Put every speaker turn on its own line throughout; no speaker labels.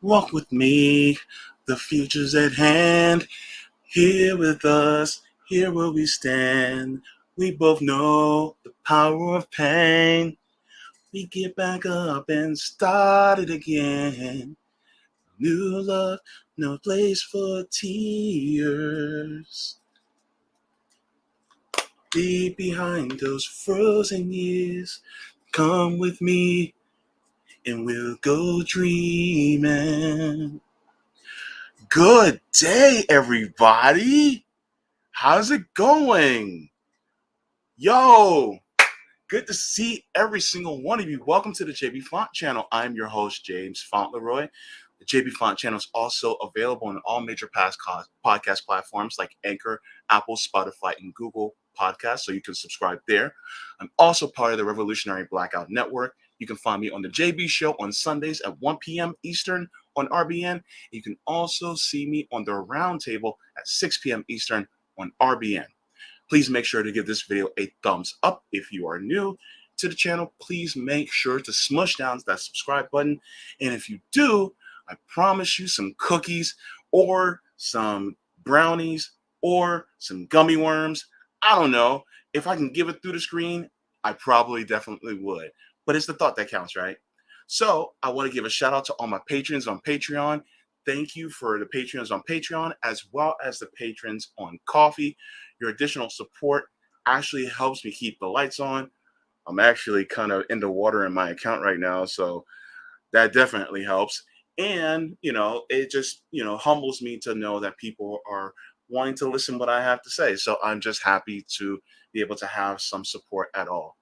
Walk with me, the future's at hand. Here with us, here where we stand. We both know the power of pain. We get back up and start it again. New love, no place for tears. Deep behind those frozen years, come with me and we'll go dreaming. Good day, everybody. How's it going? Yo, good to see every single one of you. Welcome to the JB Font channel. I'm your host, James Fauntleroy. The JB Font channel is also available on all major podcast platforms like Anchor, Apple, Spotify, and Google Podcasts, so you can subscribe there. I'm also part of the Revolutionary Blackout Network. You can find me on the JB Show on Sundays at 1 p.m. Eastern on RBN. You can also see me on the Roundtable at 6 p.m. Eastern on RBN. Please make sure to give this video a thumbs up. If you are new to the channel, please make sure to smush down that subscribe button. And if you do, I promise you some cookies or some brownies or some gummy worms. I don't know. If I can give it through the screen, I probably definitely would. But it's the thought that counts, right? So I want to give a shout out to all my patrons on Patreon. Thank you for the patrons on Patreon, as well as the patrons on Coffee. Your additional support actually helps me keep the lights on. I'm actually kind of in the water in my account right now, so that definitely helps. And, it just, humbles me to know that people are wanting to listen what I have to say. So I'm just happy to be able to have some support at all.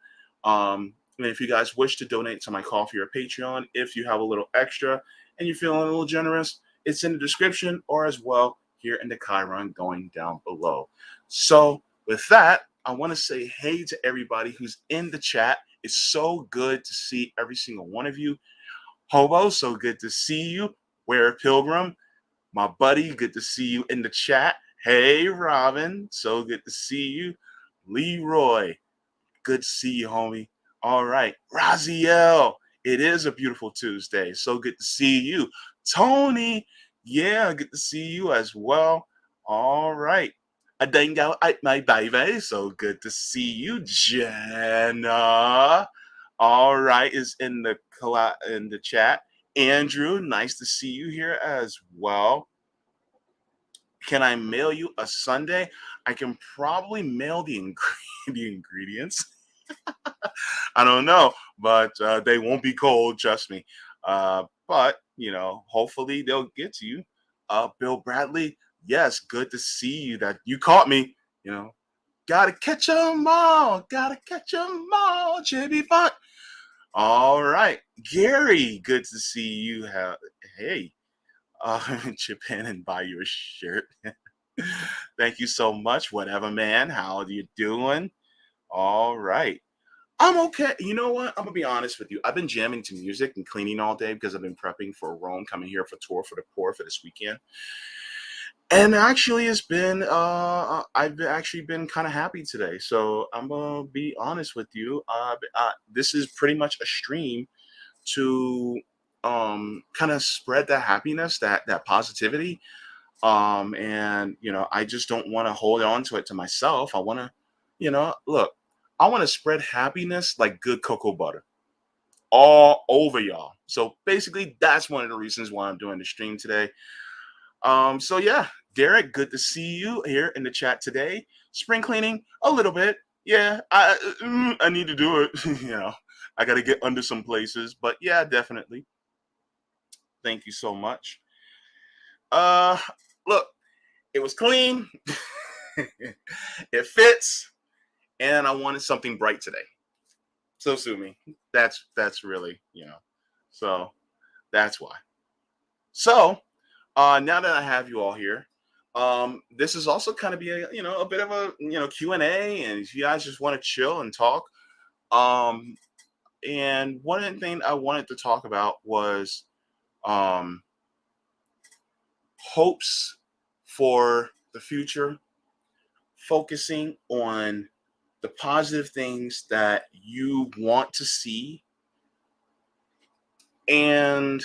And if you guys wish to donate to my Coffee or Patreon, if you have a little extra and you're feeling a little generous, it's in the description or as well here in the Chiron going down below. So with that, I want to say hey to everybody who's in the chat. It's so good to see every single one of you. Hobo, so good to see you. Where Pilgrim, my buddy, good to see you in the chat. Hey, Robin, so good to see you. Leroy, good to see you, homie. All right, Raziel, it is a beautiful Tuesday. So good to see you. Tony, yeah, good to see you as well. All right. A dingo ate my baby. So good to see you, Jenna. All right, is in the chat. Andrew, nice to see you here as well. Can I mail you a sundae? I can probably mail the ingredients. I don't know, but they won't be cold, trust me. But hopefully they'll get to you. Bill Bradley, yes, good to see you. That you caught me. Gotta catch 'em all. Gotta catch 'em all. JB Font. All right, Gary, good to see you. Hey, chip in and buy you a shirt. Thank you so much. Whatever, man. How are you doing? All right. I'm okay. You know what? I'm gonna be honest with you. I've been jamming to music and cleaning all day because I've been prepping for Rome, coming here for Tour for the Poor for this weekend. And actually, I've actually been kind of happy today. So I'm gonna be honest with you. This is pretty much a stream to kind of spread that happiness, that positivity. And I just don't want to hold on to it to myself. I want to, look, I want to spread happiness like good cocoa butter all over y'all. So basically, that's one of the reasons why I'm doing the stream today. So yeah, Derek, good to see you here in the chat today. Spring cleaning a little bit. Yeah, I need to do it. I got to get under some places, but yeah, definitely. Thank you so much. Uh, Look, it was clean. It fits, and I wanted something bright today. So sue me. That's really, So that's why. So now that I have you all here, this is also kind of be a bit of a Q&A, and if you guys just want to chill and talk. And one of the things I wanted to talk about was hopes for the future, focusing on the positive things that you want to see, and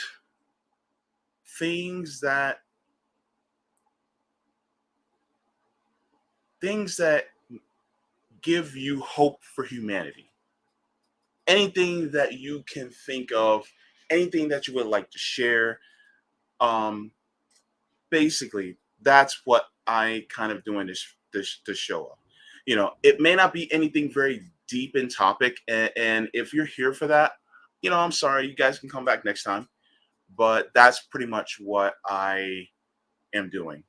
things that things that give you hope for humanity. Anything that you can think of, anything that you would like to share. Um, Basically, that's what I kind of doing this show of. It may not be anything very deep in topic, and if you're here for that, I'm sorry. You guys can come back next time. But that's pretty much what I am doing.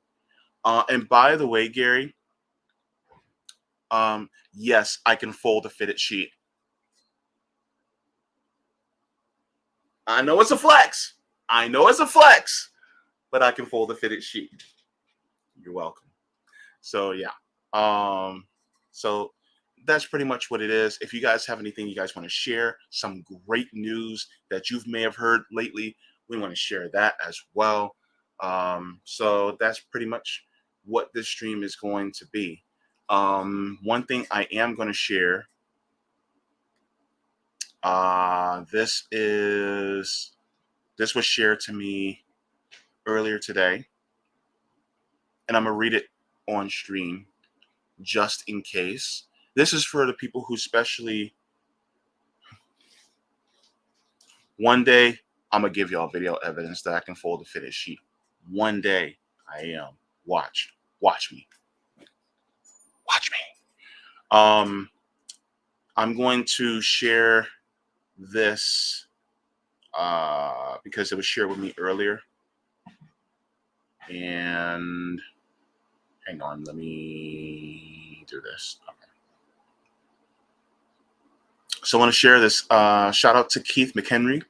And by the way, Gary, yes, I can fold a fitted sheet. I know it's a flex. I know it's a flex, but I can fold a fitted sheet. You're welcome. So yeah. Um, so that's pretty much what it is. If you guys have anything you guys want to share, some great news that you may have heard lately, we want to share that as well. So that's pretty much what this stream is going to be. One thing I am going to share. This was shared to me earlier today, and I'm gonna read it on stream just in case. This is for the people who especially one day I'm gonna give y'all video evidence that I can fold a fitted sheet. One day I am. Watch me. Watch me. I'm going to share this because it was shared with me earlier. And hang on, let me do this. Okay. So I want to share this. Shout out to Keith McHenry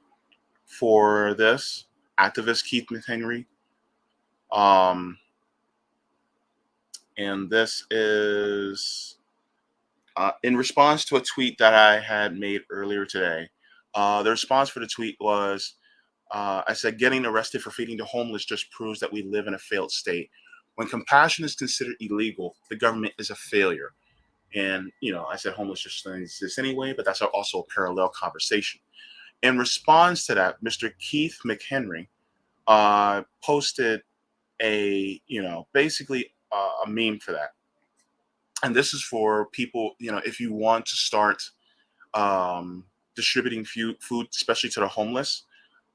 for this, activist Keith McHenry. And this is in response to a tweet that I had made earlier today. The response for the tweet was, I said, getting arrested for feeding the homeless just proves that we live in a failed state. When compassion is considered illegal, the government is a failure. And, I said homeless just doesn't exist anyway, but that's also a parallel conversation. In response to that, Mr. Keith McHenry posted basically a meme for that. And this is for people, if you want to start distributing food, especially to the homeless,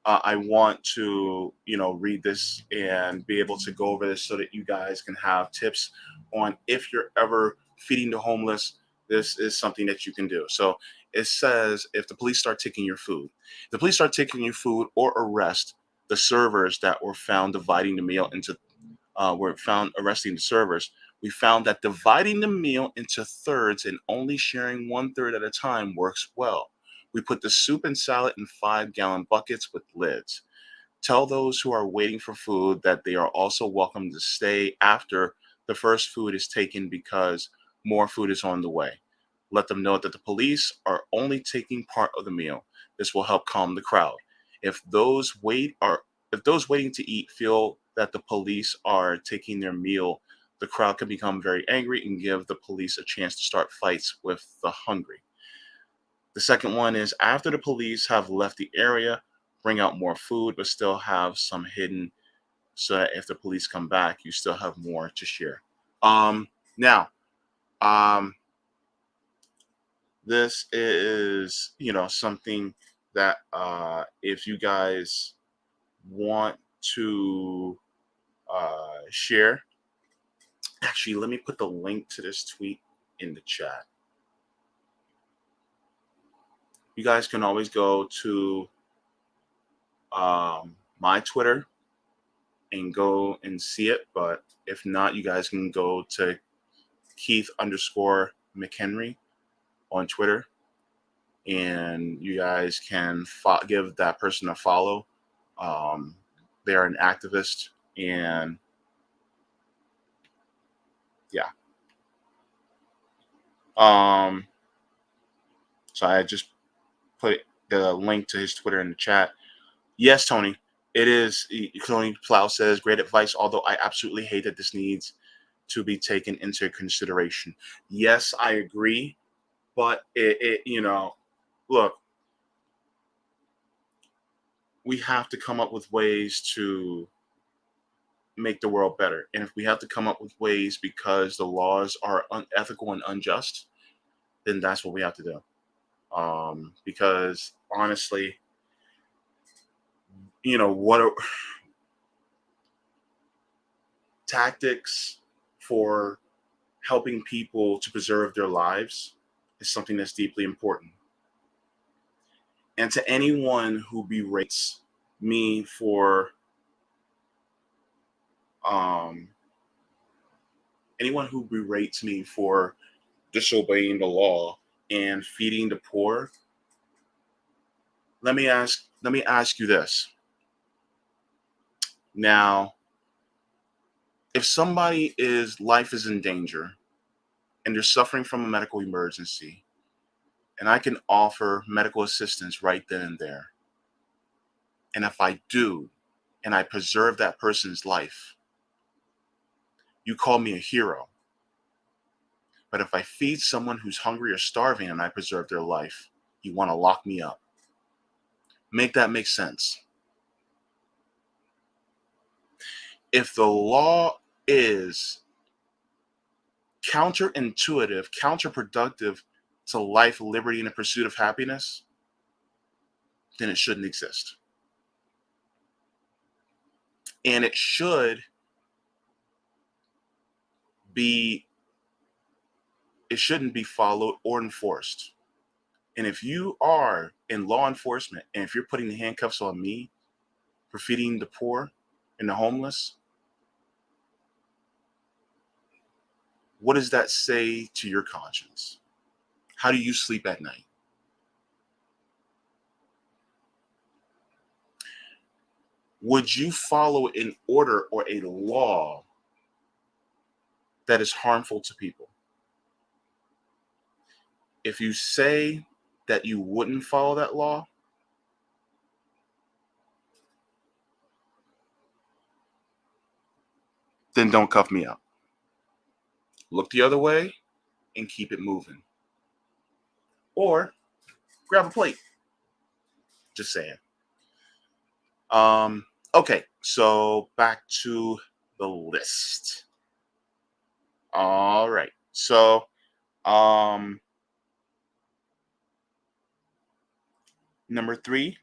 I want to, read this and be able to go over this so that you guys can have tips on if you're ever feeding the homeless. This is something that you can do. So it says, if the police start taking your food, or arrest the servers that were found dividing the meal into, were found arresting the servers. We found that dividing the meal into thirds and only sharing 1/3 at a time works well. We put the soup and salad in 5-gallon buckets with lids. Tell those who are waiting for food that they are also welcome to stay after the first food is taken because more food is on the way. Let them know that the police are only taking part of the meal. This will help calm the crowd. If those waiting to eat feel that the police are taking their meal, the crowd can become very angry and give the police a chance to start fights with the hungry. The second one is, after the police have left the area, bring out more food, but still have some hidden so that if the police come back, you still have more to share. Now, this is, something that if you guys want to share, actually, let me put the link to this tweet in the chat. You guys can always go to my Twitter and go and see it. But if not, you guys can go to Keith_McHenry on Twitter, and you guys can give that person a follow. They are an activist, and yeah. So I just put the link to his Twitter in the chat. Yes, Tony, it is. Tony Plow says, great advice, although I absolutely hate that this needs to be taken into consideration. Yes, I agree. But look, we have to come up with ways to make the world better. And if we have to come up with ways because the laws are unethical and unjust, then that's what we have to do. Because honestly, what are tactics for helping people to preserve their lives is something that's deeply important. And to anyone who berates me for um, anyone who berates me for disobeying the law and feeding the poor, let me ask you this. Now, if somebody is life is in danger and they're suffering from a medical emergency, and I can offer medical assistance right then and there, and if I do, and I preserve that person's life, you call me a hero. But if I feed someone who's hungry or starving and I preserve their life, you want to lock me up. Make that make sense. If the law is counterintuitive, counterproductive to life, liberty, and the pursuit of happiness, then it shouldn't exist. And it be it shouldn't be followed or enforced. And if you are in law enforcement and if you're putting the handcuffs on me for feeding the poor and the homeless, what does that say to your conscience? How do you sleep at night? Would you follow an order or a law that is harmful to people? If you say that you wouldn't follow that law, then don't cuff me up. Look the other way and keep it moving. Or grab a plate. Just saying. Okay, so back to the list. All right. So, number 3,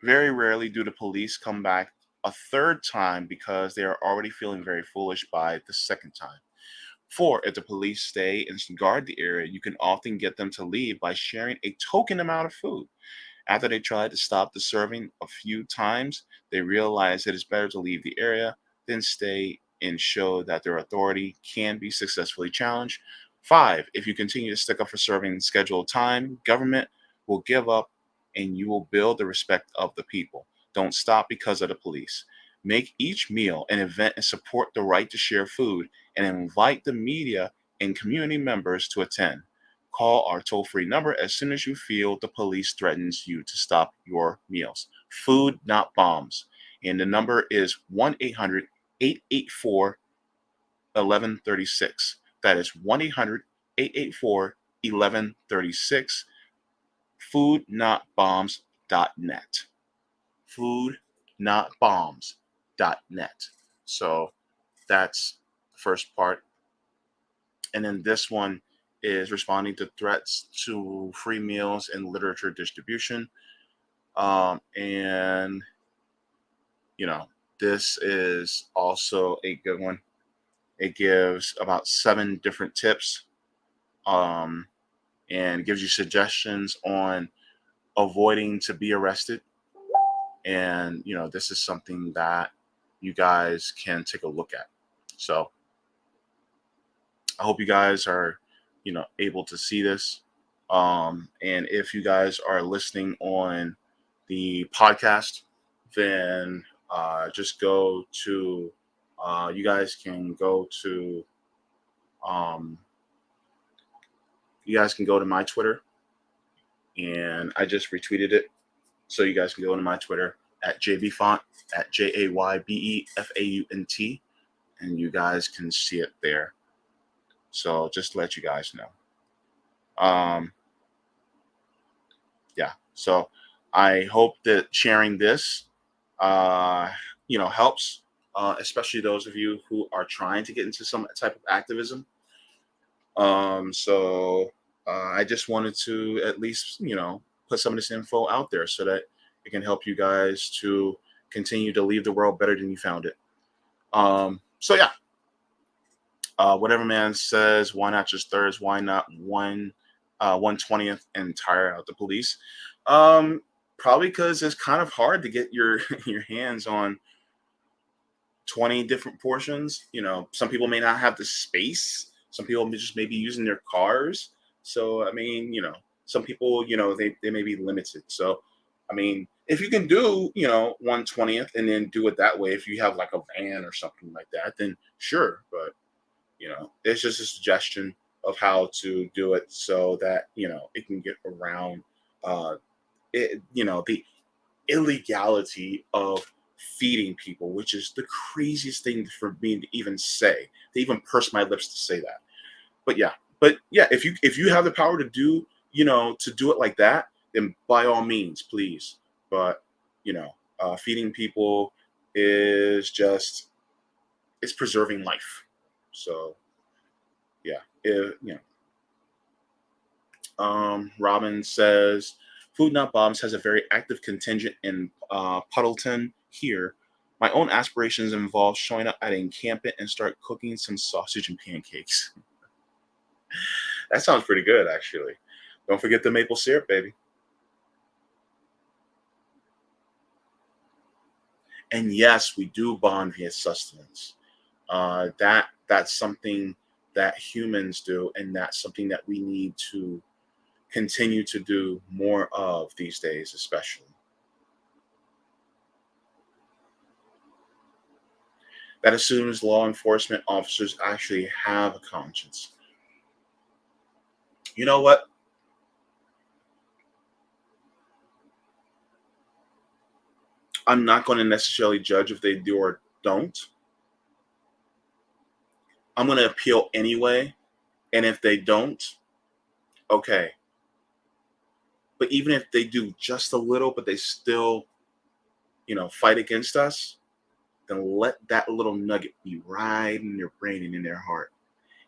very rarely do the police come back a third time because they are already feeling very foolish by the second time. 4, if the police stay and guard the area, you can often get them to leave by sharing a token amount of food. After they try to stop the serving a few times, they realize it is better to leave the area than stay and show that their authority can be successfully challenged. 5, if you continue to stick up for serving scheduled time, government will give up and you will build the respect of the people. Don't stop because of the police. Make each meal an event and support the right to share food and invite the media and community members to attend. Call our toll free number as soon as you feel the police threatens you to stop your meals. Food, not bombs. And the number is 1 800 884 1136. That is 1 800 884 1136. Foodnotbombs.net. Foodnotbombs.net. So that's the first part. And then this one is responding to threats to free meals and literature distribution. And, you know, this is also a good one. It gives about 7 different tips um, and gives you suggestions on avoiding to be arrested. And, this is something that you guys can take a look at. So I hope you guys are, able to see this. And if you guys are listening on the podcast, then just go to, you guys can go to, um, you guys can go to my Twitter, and I just retweeted it. So you guys can go to my Twitter at JBFaunt, at JAYBEFAUNT, and you guys can see it there. So just to let you guys know. Yeah. So I hope that sharing this uh, helps, especially those of you who are trying to get into some type of activism. So I just wanted to at least, put some of this info out there so that it can help you guys to continue to leave the world better than you found it. So yeah, whatever man says, why not just thirds? Why not 1/20th and tire out the police? Um, Probably because it's kind of hard to get your your hands on 20 different portions. Some people may not have the space. Some people may just may be using their cars. So, I mean, some people, they may be limited. So, I mean, if you can do, 1/20th and then do it that way, if you have like a van or something like that, then sure. But, it's just a suggestion of how to do it so that, it can get around the illegality of feeding people, which is the craziest thing for me to even say. To even purse my lips to say that. But yeah, if you have the power to do, to do it like that, then by all means, please. But feeding people is just it's preserving life. So yeah, Robin says, Food Not Bombs has a very active contingent in Puddleton here. My own aspirations involve showing up at an encampment and start cooking some sausage and pancakes. That sounds pretty good, actually. Don't forget the maple syrup, baby. And yes, we do bond via sustenance. That's something that humans do, and that's something that we need to continue to do more of these days, especially. That assumes law enforcement officers actually have a conscience. You know what? I'm not going to necessarily judge if they do or don't. I'm going to appeal anyway. And if they don't, okay. But even if they do just a little, but they still, fight against us, then let that little nugget be right in their brain and in their heart.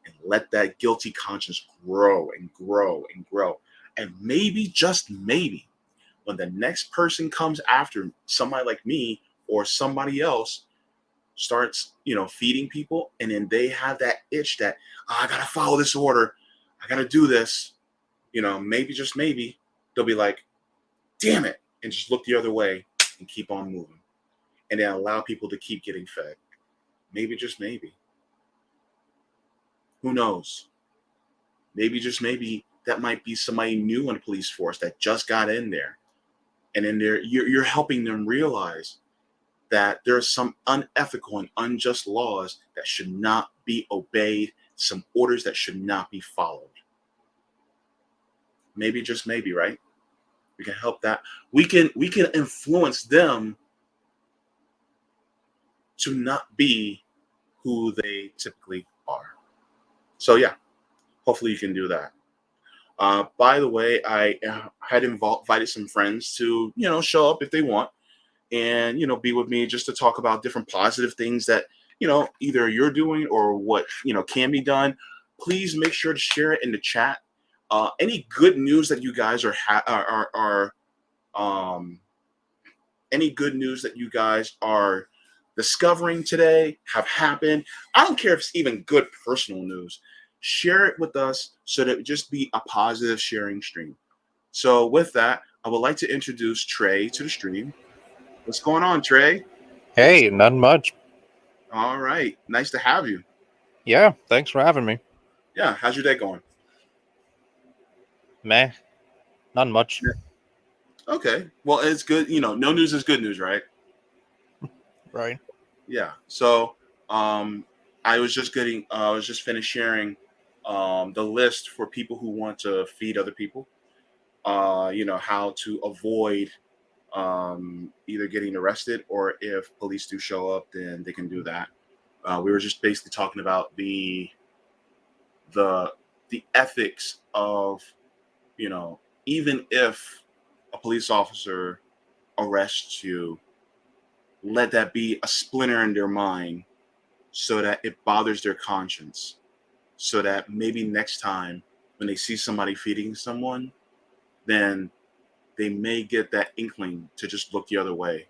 And let that guilty conscience grow and grow and grow. And maybe, just maybe, when the next person comes after somebody like me or somebody else starts, feeding people, and then they have that itch that, "Oh, I gotta follow this order, I gotta do this," maybe, just maybe, they'll be like, damn it, and just look the other way and keep on moving. And then allow people to keep getting fed. Maybe, just maybe. Who knows? Maybe, just maybe, that might be somebody new in the police force that just got in there. And then you're helping them realize that there are some unethical and unjust laws that should not be obeyed, some orders that should not be followed. Maybe, just maybe, right? We can help that. We can influence them to not be who they typically are. So yeah, hopefully you can do that. By the way, I had invited some friends to show up if they want, and be with me just to talk about different positive things that either you're doing or what can be done. Please make sure to share it in the chat. Any good news that you guys um, any good news that you guys are discovering today, have happened. I don't care if it's even good personal news. Share it with us so that it just be a positive sharing stream. So with that, I would like to introduce Trey to the stream. What's going on, Trey?
Hey, nothing much.
All right. Nice to have you.
Yeah, thanks for having me.
Yeah. How's your day going?
Meh, not much.
Yeah. Okay. Well, it's good. No news is good news, right?
Right.
Yeah. So, I was just finished sharing, the list for people who want to feed other people. How to avoid, either getting arrested, or if police do show up, then they can do that. We were just basically talking about the the ethics of, you know even if a police officer arrests you, let that be a splinter in their mind so that it bothers their conscience. So that maybe next time when they see somebody feeding someone, then they may get that inkling to just look the other way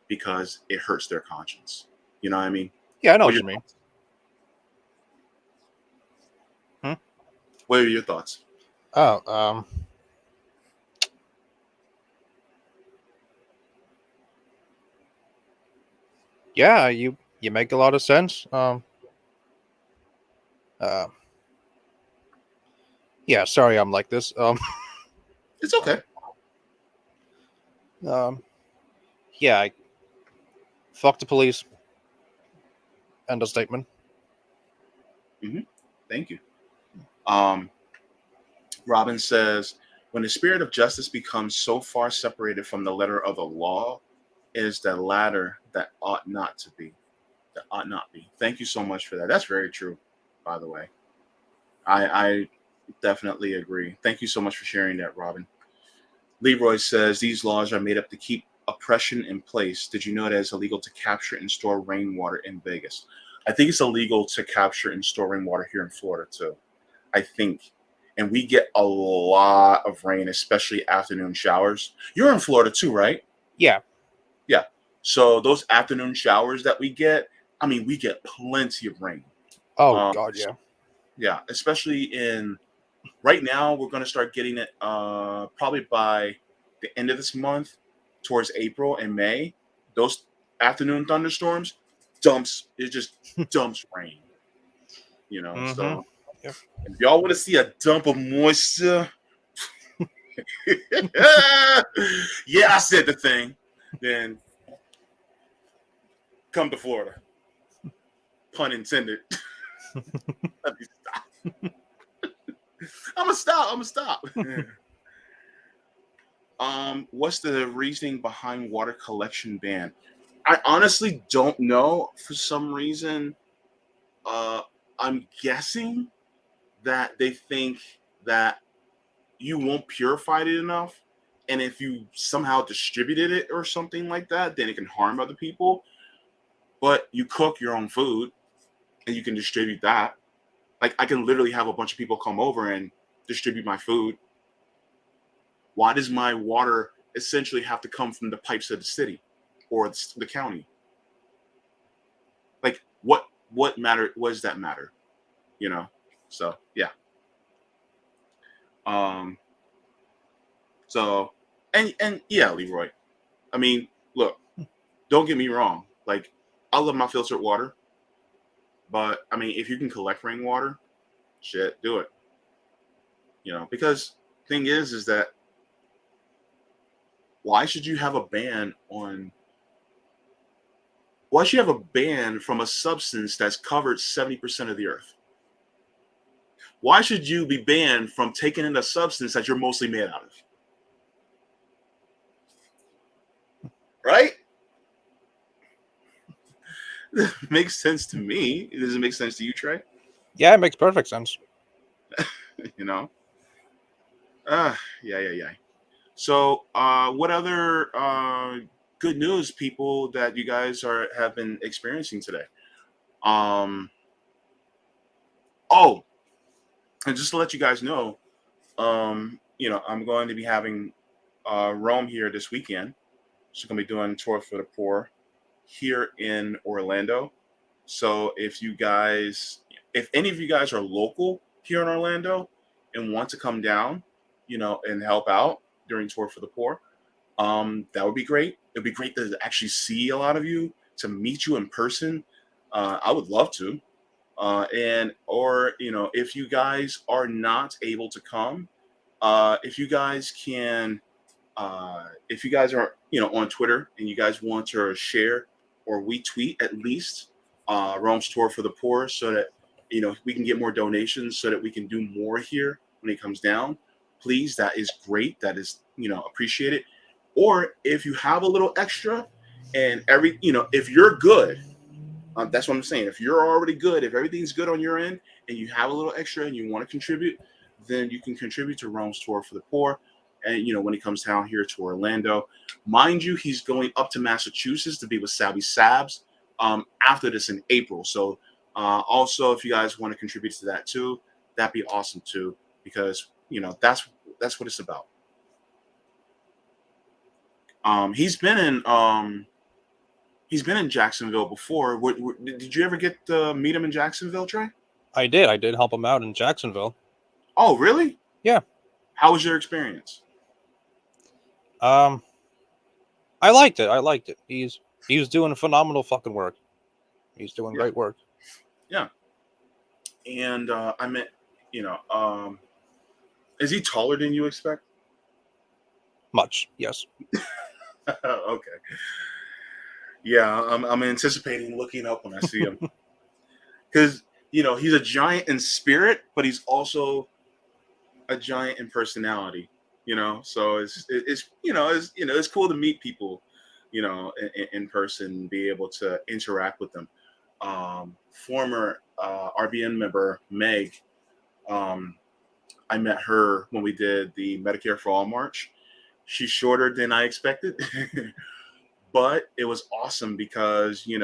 because it hurts their conscience. You know what I mean?
Yeah, I know
What
what
are
you
your
mean.
thoughts?
Hmm?
What are your thoughts?
Oh, yeah, you make a lot of sense. Uh, yeah, sorry, I'm like this.
It's okay.
Um, yeah, fuck the police. End of statement.
Thank you. Um, Robin says, when the spirit of justice becomes so far separated from the letter of the law, it is the latter that ought not to be. That ought not be. Thank you so much for that. That's very true, by the way. I definitely agree. Thank you so much for sharing that, Robin. Leroy says these laws are made up to keep oppression in place. Did you know that it's illegal to capture and store rainwater in Vegas? I think it's illegal to capture and store rainwater here in Florida too. I think. And we get a lot of rain, especially afternoon showers. You're in Florida too, right?
Yeah.
Yeah. So those afternoon showers that we get, I mean, we get plenty of rain.
Oh
Um,
God, yeah.
yeah, especially in right now, we're going to start getting it probably by the end of this month, towards April and May. Those afternoon thunderstorms it just dumps rain.
Mm-hmm.
So
Yep.
if y'all want to see a dump of moisture, yeah, I said the thing. Then come to Florida. Pun intended. Let me stop. I'm gonna stop. I'm gonna stop. What's the reasoning behind water collection ban? I honestly don't know. For some reason, uh, I'm guessing that they think that you won't purify it enough, and if you somehow distributed it or something like that, then it can harm other people. But you cook your own food, and you can distribute that. Like I can literally have a bunch of people come over and distribute my food. Why does my water essentially have to come from the pipes of the city or the county? Like what matter? What does that matter? You know. So yeah. Um. So and yeah, Leroy. I mean, look. Don't get me wrong. Like I love my filtered water, but I mean, if you can collect rainwater, shit, do it. Because thing is that why should you have a ban on? Why should you have a ban from a substance that's covered 70% of the earth? Why should you be banned from taking in a substance that you're mostly made out of? Right? Makes sense to me. Does it make sense to you, Trey?
Yeah, it makes perfect sense.
you know? Yeah. So, what other good news, people, that you guys have been experiencing today? Um, oh, and just to let you guys know, I'm going to be having Rome here this weekend. So, going to be doing Tour for the Poor here in Orlando. So, if any of you guys are local here in Orlando and want to come down, and help out during Tour for the Poor, that would be great. It'd be great to actually see a lot of you, to meet you in person. I would love to. If you guys are not able to come, if you guys can, if you guys are, on Twitter and you guys want to share or retweet at least Rome's Tour for the Poor, so that we can get more donations, so that we can do more here when it comes down. Please, that is great. That is appreciated. Or if you have a little extra, and if you're good, that's what I'm saying. If you're already good, if everything's good on your end, and you have a little extra and you want to contribute, then you can contribute to Rome's Tour for the Poor. and when he comes down here to Orlando, mind you, he's going up to Massachusetts to be with Savvy Sabs after this in April. So also, if you guys want to contribute to that too, that'd be awesome too, because that's what it's about. He's been in Jacksonville before. Did you ever get to meet him in Jacksonville, Trey?
I did. I did help him out in Jacksonville.
Oh, really?
Yeah.
How was your experience?
I liked it. I liked it. He's doing phenomenal fucking work. He's doing great work.
Yeah. And I meant, is he taller than you expect?
Much, yes.
Okay. Yeah, I'm anticipating looking up when I see him, because he's a giant in spirit, but he's also a giant in personality. So it's cool to meet people, in person, be able to interact with them. Former RBN member Meg, I met her when we did the Medicare for All March. She's shorter than I expected, but it was awesome because you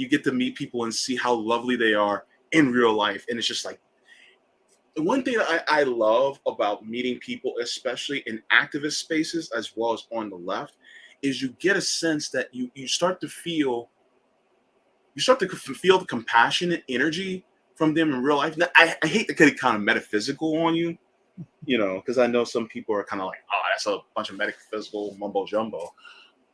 get to meet people and see how lovely they are in real life, and it's just like the one thing that I love about meeting people, especially in activist spaces as well as on the left, is you get a sense that you start to feel the compassionate energy from them in real life. Now, I hate to get it kind of metaphysical on you, because I know some people are kind of like, oh, that's a bunch of metaphysical mumbo jumbo.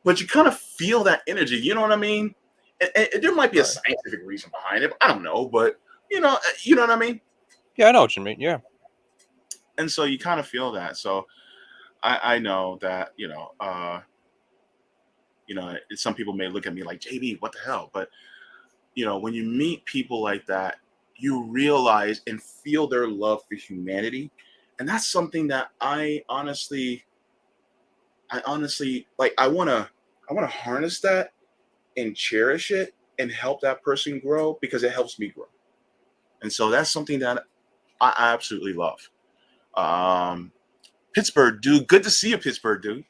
But you kind of feel that energy, you know what I mean? And there might be a scientific reason behind it. I don't know, but you know what I mean?
Yeah, I know what you mean. Yeah.
And so you kind of feel that. So I know that, some people may look at me like, JB, what the hell? But, when you meet people like that, you realize and feel their love for humanity. And that's something that I honestly like. I want to harness that and cherish it and help that person grow, because it helps me grow. And so that's something that I absolutely love. Pittsburgh dude, good to see you, Pittsburgh dude.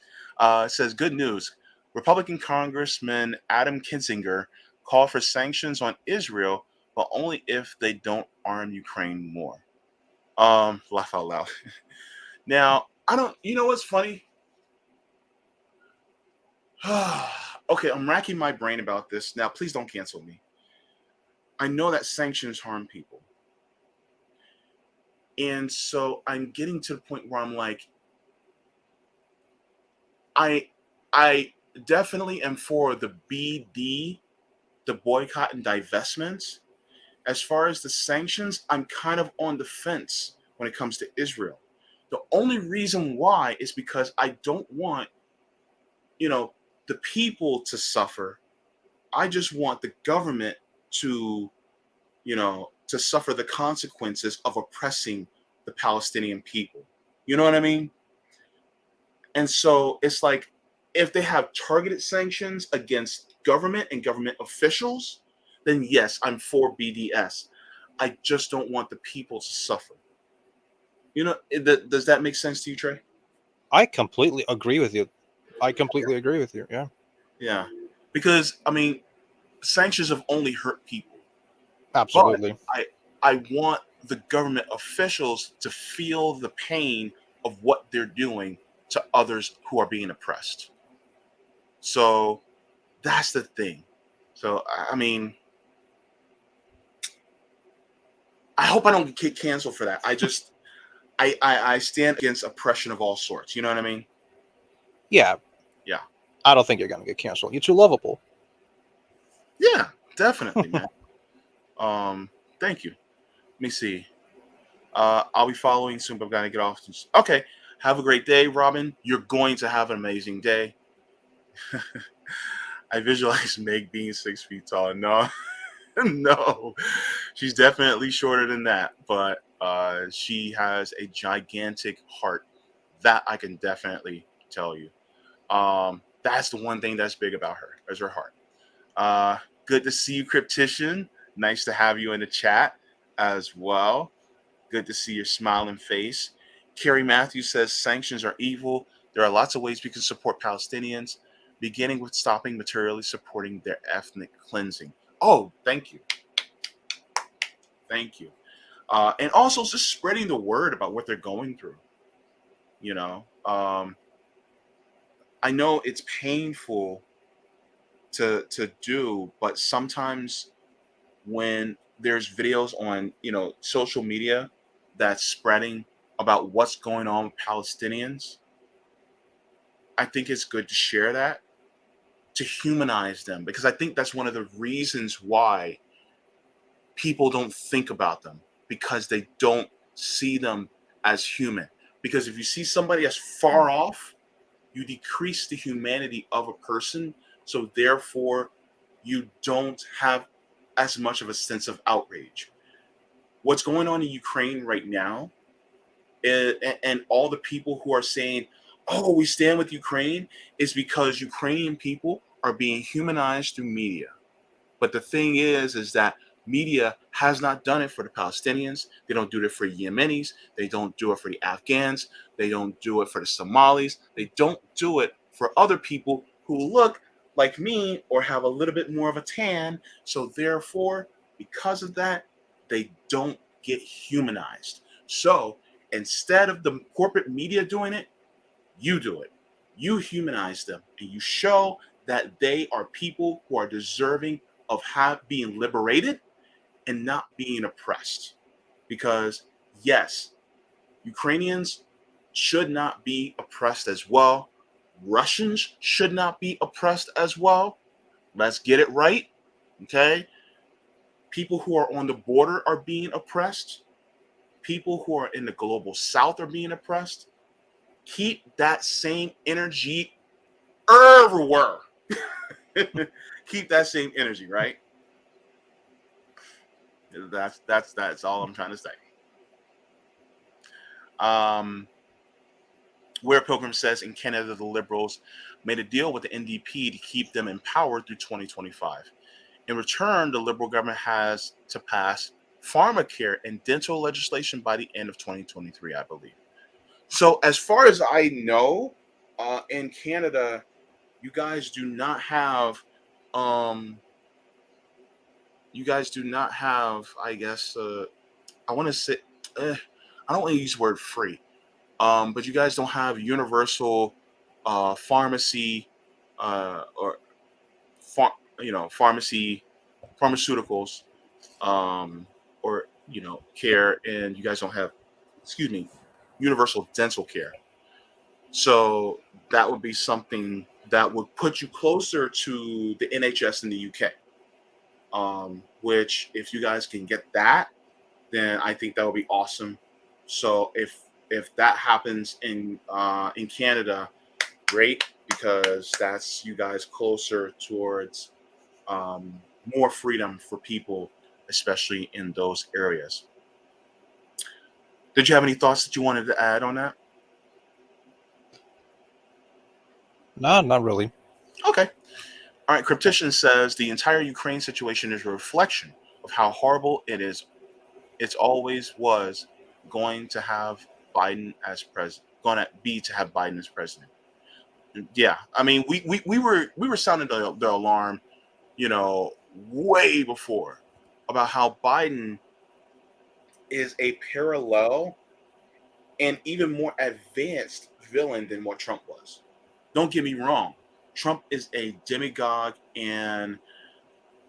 Says good news. Republican Congressman Adam Kinzinger called for sanctions on Israel, but only if they don't arm Ukraine more. Laugh out loud. Now, I don't. You know what's funny? Okay, I'm racking my brain about this. Now, please don't cancel me. I know that sanctions harm people. And so I'm getting to the point where I'm like, I definitely am for the BD, the boycott and divestments. As far as the sanctions, I'm kind of on the fence when it comes to Israel. The only reason why is because I don't want, the people to suffer. I just want the government to, to suffer the consequences of oppressing the Palestinian people. You know what I mean? And so it's like, if they have targeted sanctions against government and government officials, then yes, I'm for BDS. I just don't want the people to suffer. Does that make sense to you, Trey?
I completely agree with you. Agree with you. Yeah.
Yeah. Because, I mean, sanctions have only hurt people.
Absolutely.
But I want the government officials to feel the pain of what they're doing to others who are being oppressed. So that's the thing. So, I mean, I hope I don't get canceled for that. I stand against oppression of all sorts. You know what I mean?
Yeah.
Yeah.
I don't think you're gonna get canceled. You're too lovable.
Yeah, definitely, man. Thank you. Let me see. I'll be following soon, but I've got to get off. Okay. Have a great day, Robin. You're going to have an amazing day. I visualize Meg being 6 feet tall. No, no, she's definitely shorter than that, but she has a gigantic heart. That I can definitely tell you. That's the one thing that's big about her, is her heart. Good to see you, Cryptician. Nice to have you in the chat as well. Good to see your smiling face. Carrie Matthews says sanctions are evil. There are lots of ways we can support Palestinians, beginning with stopping materially supporting their ethnic cleansing. Oh, thank you. Thank you. And also just spreading the word about what they're going through. You know, I know it's painful to do, but sometimes when there's videos on social media that's spreading about what's going on with Palestinians, I think it's good to share that to humanize them, because I think that's one of the reasons why people don't think about them, because they don't see them as human. Because if you see somebody as far off, you decrease the humanity of a person, so therefore you don't have as much of a sense of outrage. What's going on in Ukraine right now, and all the people who are saying, "Oh, we stand with Ukraine," is because Ukrainian people are being humanized through media. But the thing is that media has not done it for the Palestinians. They don't do it for Yemenis. They don't do it for the Afghans. They don't do it for the Somalis. They don't do it for other people who look like me or have a little bit more of a tan. So therefore, because of that, they don't get humanized. So instead of the corporate media doing it, you do it. You humanize them and you show that they are people who are deserving of being liberated and not being oppressed. Because, yes, Ukrainians should not be oppressed as well. Russians should not be oppressed as well. Let's get it right. Okay? People who are on the border are being oppressed. People who are in the global south are being oppressed. Keep that same energy everywhere. Keep that same energy, right? That's all I'm trying to say. Where Pilgrim says in Canada, the Liberals made a deal with the NDP to keep them in power through 2025. In return, the Liberal government has to pass pharmacare and dental legislation by the end of 2023, I believe. So, as far as I know, in Canada, you guys do not have, um, I guess, I want to say, I don't want to use the word free, but you guys don't have universal pharmacy or pharmacy pharmaceuticals, or care, and you guys don't have, excuse me, universal dental care. So that would be something that would put you closer to the NHS in the UK. Which, if you guys can get that, then I think that would be awesome. So if that happens in Canada, great, because that's you guys closer towards more freedom for people, especially in those areas. Did you have any thoughts that you wanted to add on that?
No, not really.
Okay. All right. Cryptician says the entire Ukraine situation is a reflection of how horrible it is. It's always was going to have Biden as president. Going to be to have Biden as president. Yeah. I mean, we were sounding the alarm, way before, about how Biden is a parallel and even more advanced villain than what Trump was. Don't get me wrong. Trump is a demagogue and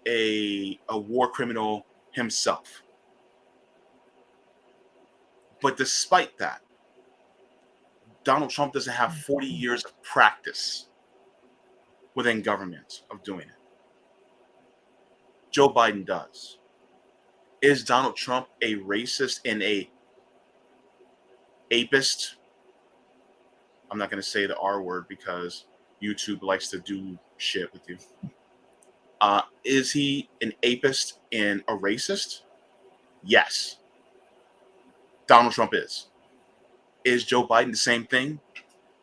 a war criminal himself. But despite that, Donald Trump doesn't have 40 years of practice within government of doing it. Joe Biden does. Is Donald Trump a racist and a apist? I'm not going to say the R word because YouTube likes to do shit with you. Is he an apist and a racist? Yes. Donald Trump is. Is Joe Biden the same thing?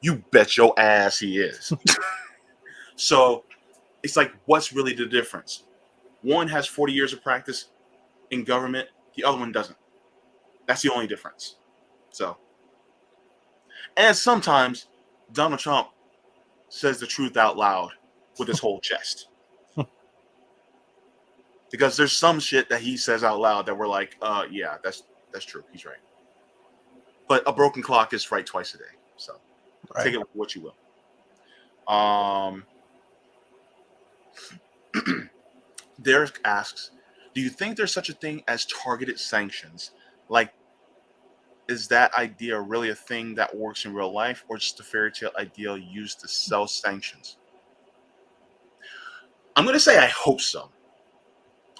You bet your ass he is. So it's like, what's really the difference? One has 40 years of practice in government, the other one doesn't. That's the only difference. So And sometimes Donald Trump says the truth out loud with his whole chest. Because there's some shit that he says out loud that we're like, yeah, that's true. He's right. But a broken clock is right twice a day. So take it with what you will. Derek asks, do you think there's such a thing as targeted sanctions? Like, is that idea really a thing that works in real life, or just a fairy tale ideal used to sell sanctions? I'm going to say I hope so.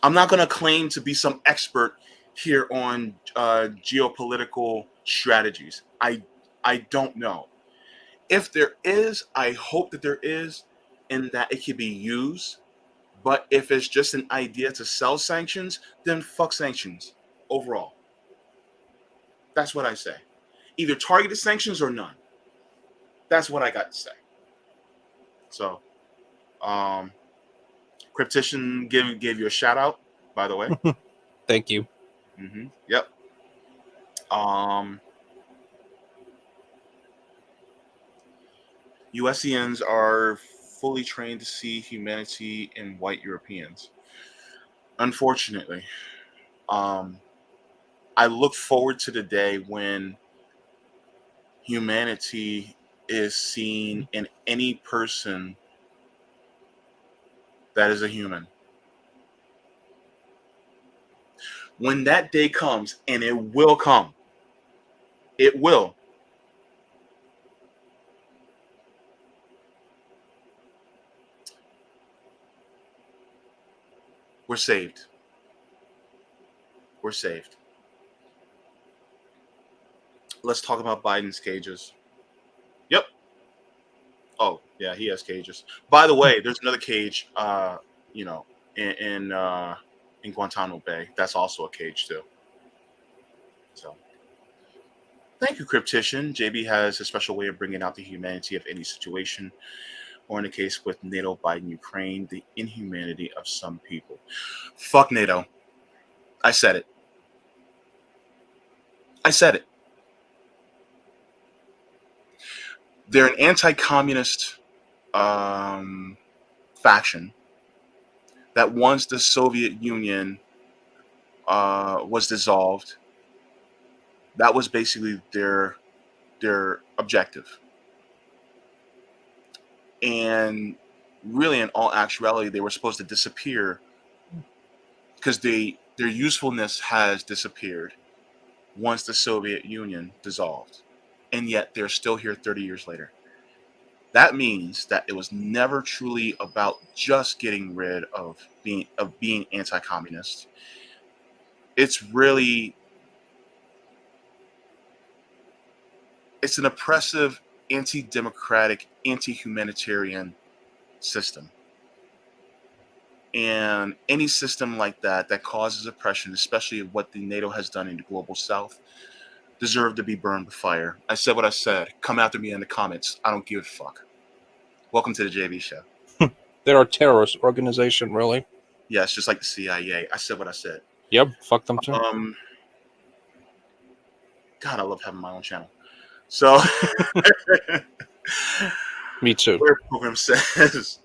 I'm not going to claim to be some expert here on geopolitical strategies. I don't know. If there is, I hope that there is, and that it can be used. But if it's just an idea to sell sanctions, then fuck sanctions overall. That's what I say. Either targeted sanctions or none. That's what I got to say. So, Cryptician gave you a shout out, by the way.
Thank you.
Yep. USCNs are fully trained to see humanity in white Europeans. Unfortunately, I look forward to the day when humanity is seen in any person that is a human. When that day comes, and it will come, it will. We're saved. We're saved. Let's talk about Biden's cages. Yep. Oh, yeah, he has cages. By the way, there's another cage, you know, in Guantanamo Bay. That's also a cage too. So, thank you, Cryptician. JB has a special way of bringing out the humanity of any situation, or in the case with NATO, Biden, Ukraine, the inhumanity of some people. Fuck NATO. I said it. I said it. They're an anti-communist faction that once the Soviet Union was dissolved, that was basically their objective. And really, in all actuality, they were supposed to disappear because their usefulness has disappeared once the Soviet Union dissolved. And yet they're still here 30 years later. That means that it was never truly about just getting rid of being anti-communist. It's an oppressive, anti-democratic, anti-humanitarian system. And any system like that causes oppression, especially what the NATO has done in the global south, deserve to be burned with fire. I said what I said. Come after me in the comments. I don't give a fuck. Welcome to the JV show.
They're a terrorist organization, really.
Yeah, it's just like the CIA. I said what I said.
Yep, fuck them too.
God, I love having my own channel. So,
Me too.
Where program says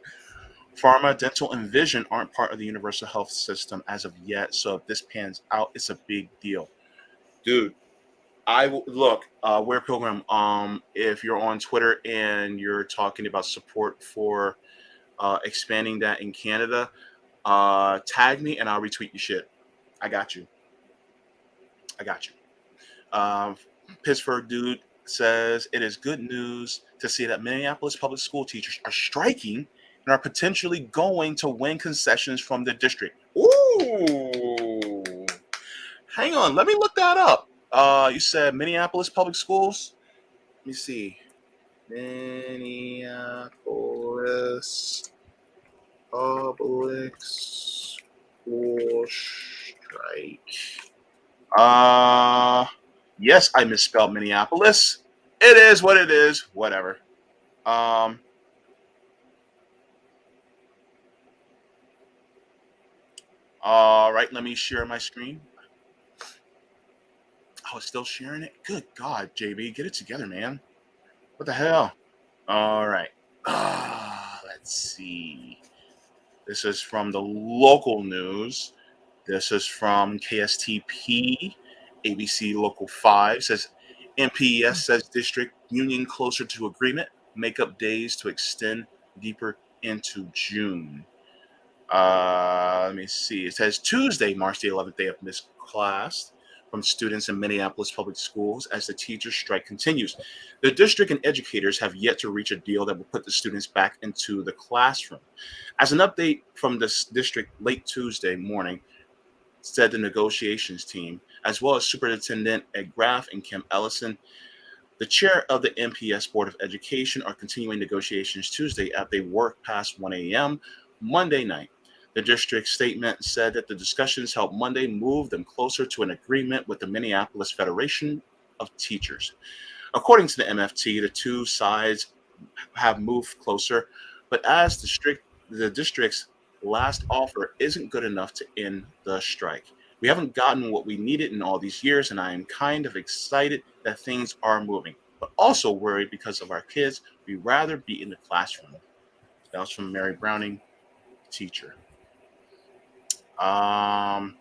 pharma, dental, and vision aren't part of the universal health system as of yet. So if this pans out, it's a big deal, dude. I will look. Where Pilgrim. If you're on Twitter and you're talking about support for expanding that in Canada, tag me and I'll retweet your shit. I got you. Pittsburgh dude says it is good news to see that Minneapolis public school teachers are striking and are potentially going to win concessions from the district. Ooh. Hang on, let me look that up. You said Minneapolis public schools? Let me see. Minneapolis public school strike. Yes, I misspelled Minneapolis. It is what it is. Whatever. All right, let me share my screen. Oh, it's still sharing it? Good God, JB, get it together, man. What the hell? All right. Let's see. This is from the local news. This is from KSTP, ABC Local 5 says MPES says district union closer to agreement, make up days to extend deeper into June. Let me see. It says Tuesday, March the 11th, day of missed class from students in Minneapolis public schools as the teacher strike continues. The district and educators have yet to reach a deal that will put the students back into the classroom. As an update from this district late Tuesday morning, said the negotiations team, as well as Superintendent Ed Graff and Kim Ellison, the chair of the MPS Board of Education, are continuing negotiations Tuesday as they work past 1 a.m. Monday night. The district statement said that the discussions helped Monday move them closer to an agreement with the Minneapolis Federation of Teachers. According to the MFT, the two sides have moved closer, but as the district's last offer isn't good enough to end the strike. We haven't gotten what we needed in all these years, and I am kind of excited that things are moving, but also worried because of our kids. We'd rather be in the classroom. That was from Mary Browning, teacher. Get out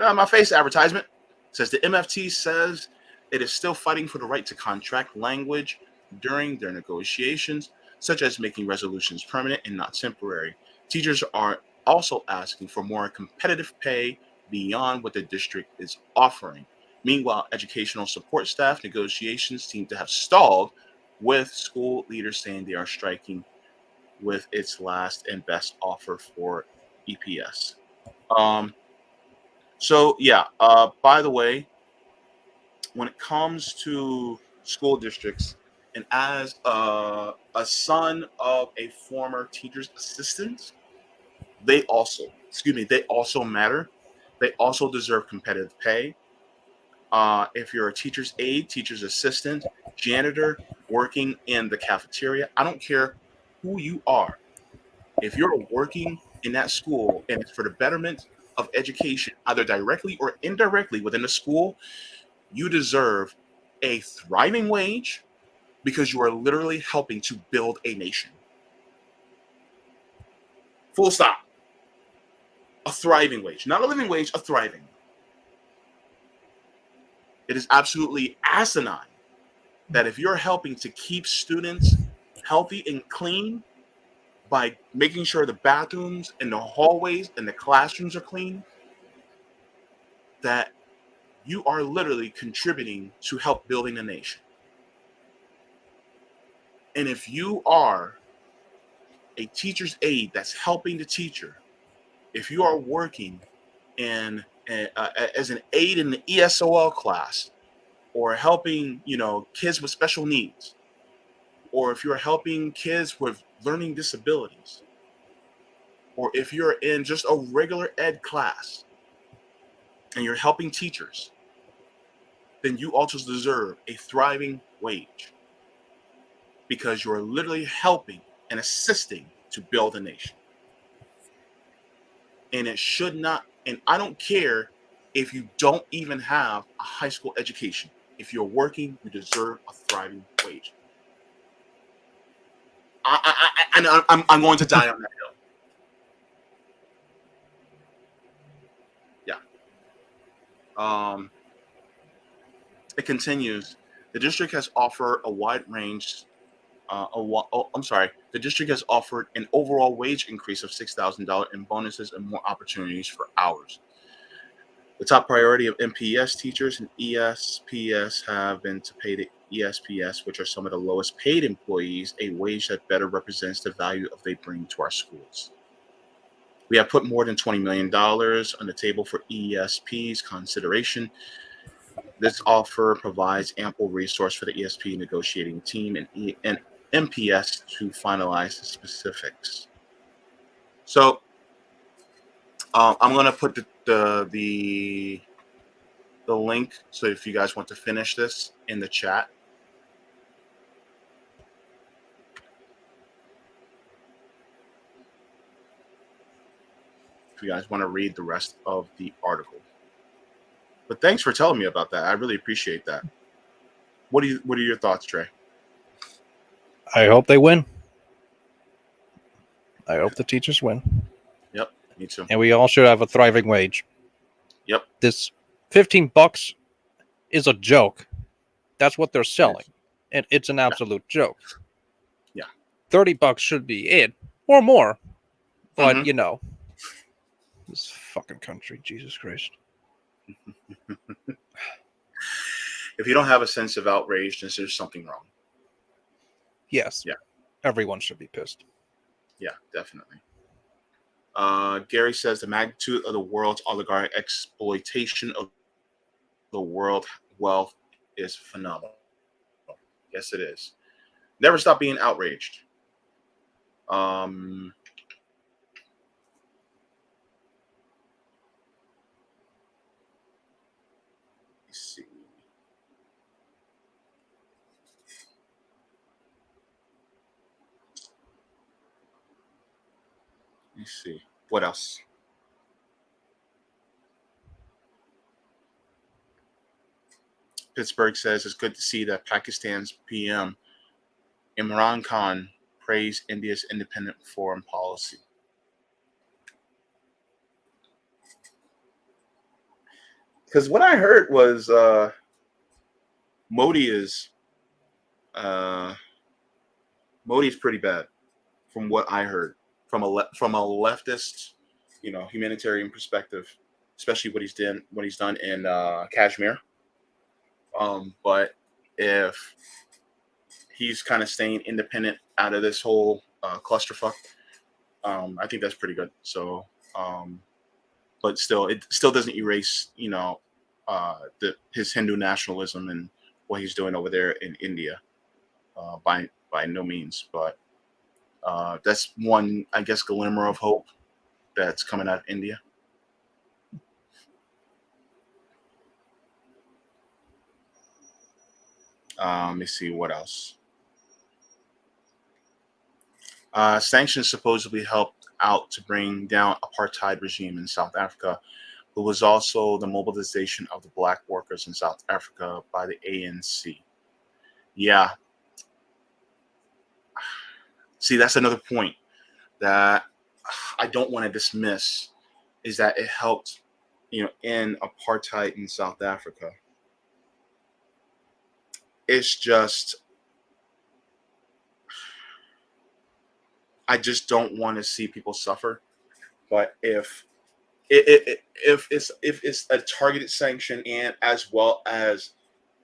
of my face advertisement. Says the MFT says it is still fighting for the right to contract language during their negotiations, such as making resolutions permanent and not temporary. Teachers are also asking for more competitive pay beyond what the district is offering. Meanwhile, educational support staff negotiations seem to have stalled, with school leaders saying they are striking with its last and best offer for EPS. Um, so yeah. By the way, when it comes to school districts, and as a son of a former teacher's assistant, they also matter. They also deserve competitive pay. If you're a teacher's aide, teacher's assistant, janitor, working in the cafeteria, I don't care who you are. If you're working in that school and it's for the betterment of education, either directly or indirectly within the school, you deserve a thriving wage because you are literally helping to build a nation. Full stop. A thriving wage, not a living wage, a thriving. It is absolutely asinine that if you're helping to keep students healthy and clean by making sure the bathrooms and the hallways and the classrooms are clean, that you are literally contributing to help building a nation. And if you are a teacher's aide that's helping the teacher, if you are working in as an aide in the ESOL class, or helping kids with special needs, or if you're helping kids with learning disabilities, or if you're in just a regular ed class and you're helping teachers, then you also deserve a thriving wage because you're literally helping and assisting to build a nation. And it should not, and I don't care if you don't even have a high school education. If you're working, you deserve a thriving wage. I'm going to die on that hill. Yeah. It continues. The district has offered a wide range. The district has offered an overall wage increase of $6,000 in bonuses and more opportunities for hours. The top priority of MPS teachers and ESPS have been to pay the ESPS, which are some of the lowest paid employees, a wage that better represents the value of they bring to our schools. We have put more than $20 million on the table for ESP's consideration. This offer provides ample resource for the ESP negotiating team and MPS to finalize the specifics. So I'm going to put the link, so if you guys want to finish this, in the chat. If you guys want to read the rest of the article. But thanks for telling me about that. I really appreciate that. What are your thoughts, Trey?
I hope they win. I hope the teachers win.
Yep, me too.
And we all should have a thriving wage.
Yep.
This $15 is a joke. That's what they're selling. And it's an absolute joke.
Yeah.
$30 should be it or more. But,
Mhm.
you know, this fucking country, Jesus Christ.
If you don't have a sense of outrage, then there's something wrong.
Yes.
Yeah.
Everyone should be pissed.
Yeah, definitely. Gary says the magnitude of the world's oligarch exploitation of the world wealth is phenomenal. Yes, it is. Never stop being outraged. Let's see. Let's see. What else? Pittsburgh says it's good to see that Pakistan's PM Imran Khan praised India's independent foreign policy. Because what I heard was Modi is pretty bad, from what I heard from from a leftist, humanitarian perspective, especially what he's done in Kashmir. But if he's kind of staying independent out of this whole clusterfuck, I think that's pretty good. So, but still, it still doesn't erase, his Hindu nationalism and what he's doing over there in India, by no means. But that's one, I guess, glimmer of hope that's coming out of India. Let me see what else. Sanctions supposedly helped out to bring down apartheid regime in South Africa, but was also the mobilization of the black workers in South Africa by the ANC. Yeah. See, that's another point that I don't want to dismiss, is that it helped, end apartheid in South Africa. It's just, I just don't want to see people suffer. But if it's a targeted sanction, and as well as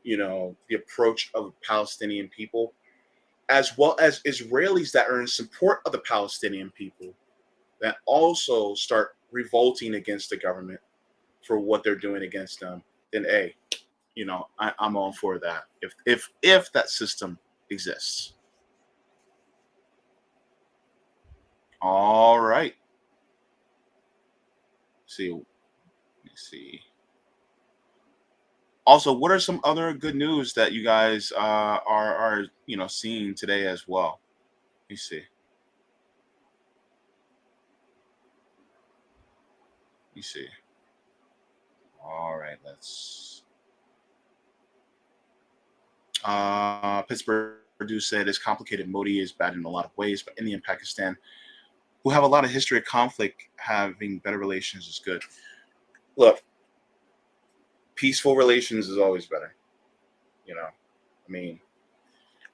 the approach of Palestinian people, as well as Israelis that are in support of the Palestinian people, that also start revolting against the government for what they're doing against them, then I'm all for that. If that system exists. All right. Let me see. Also, what are some other good news that you guys are seeing today as well? Let me see. Let me see. All right, let's. Pittsburgh Purdue said it's complicated. Modi is bad in a lot of ways, but India and Pakistan, who have a lot of history of conflict, having better relations is good. Look, peaceful relations is always better. I mean,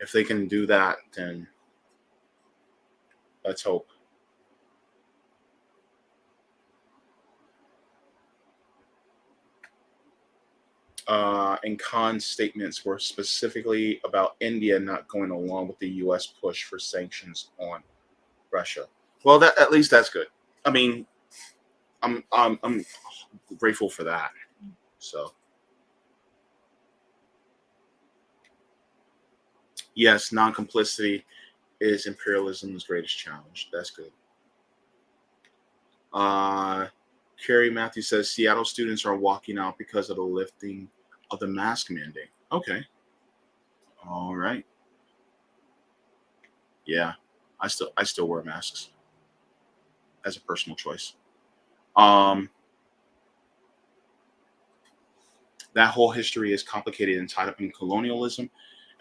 if they can do that, then let's hope. And Khan's statements were specifically about India not going along with the U.S. push for sanctions on Russia. Well, that at least that's good. I mean, I'm grateful for that. So, yes, non-complicity is imperialism's greatest challenge. That's good. Carrie Matthews says Seattle students are walking out because of the lifting of the mask mandate. Okay. All right. Yeah, I still wear masks as a personal choice. That whole history is complicated and tied up in colonialism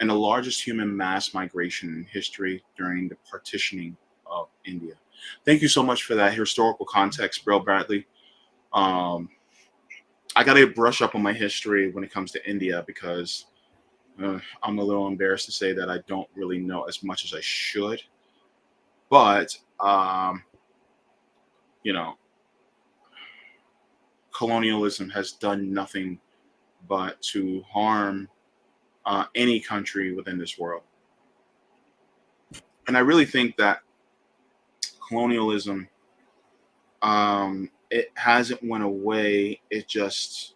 and the largest human mass migration in history during the partitioning of India. Thank you so much for that historical context, Bill Bradley. Um, I got to brush up on my history when it comes to India because I'm a little embarrassed to say that I don't really know as much as I should. But, you know, colonialism has done nothing but to harm any country within this world. And I really think that colonialism, it hasn't went away. It just,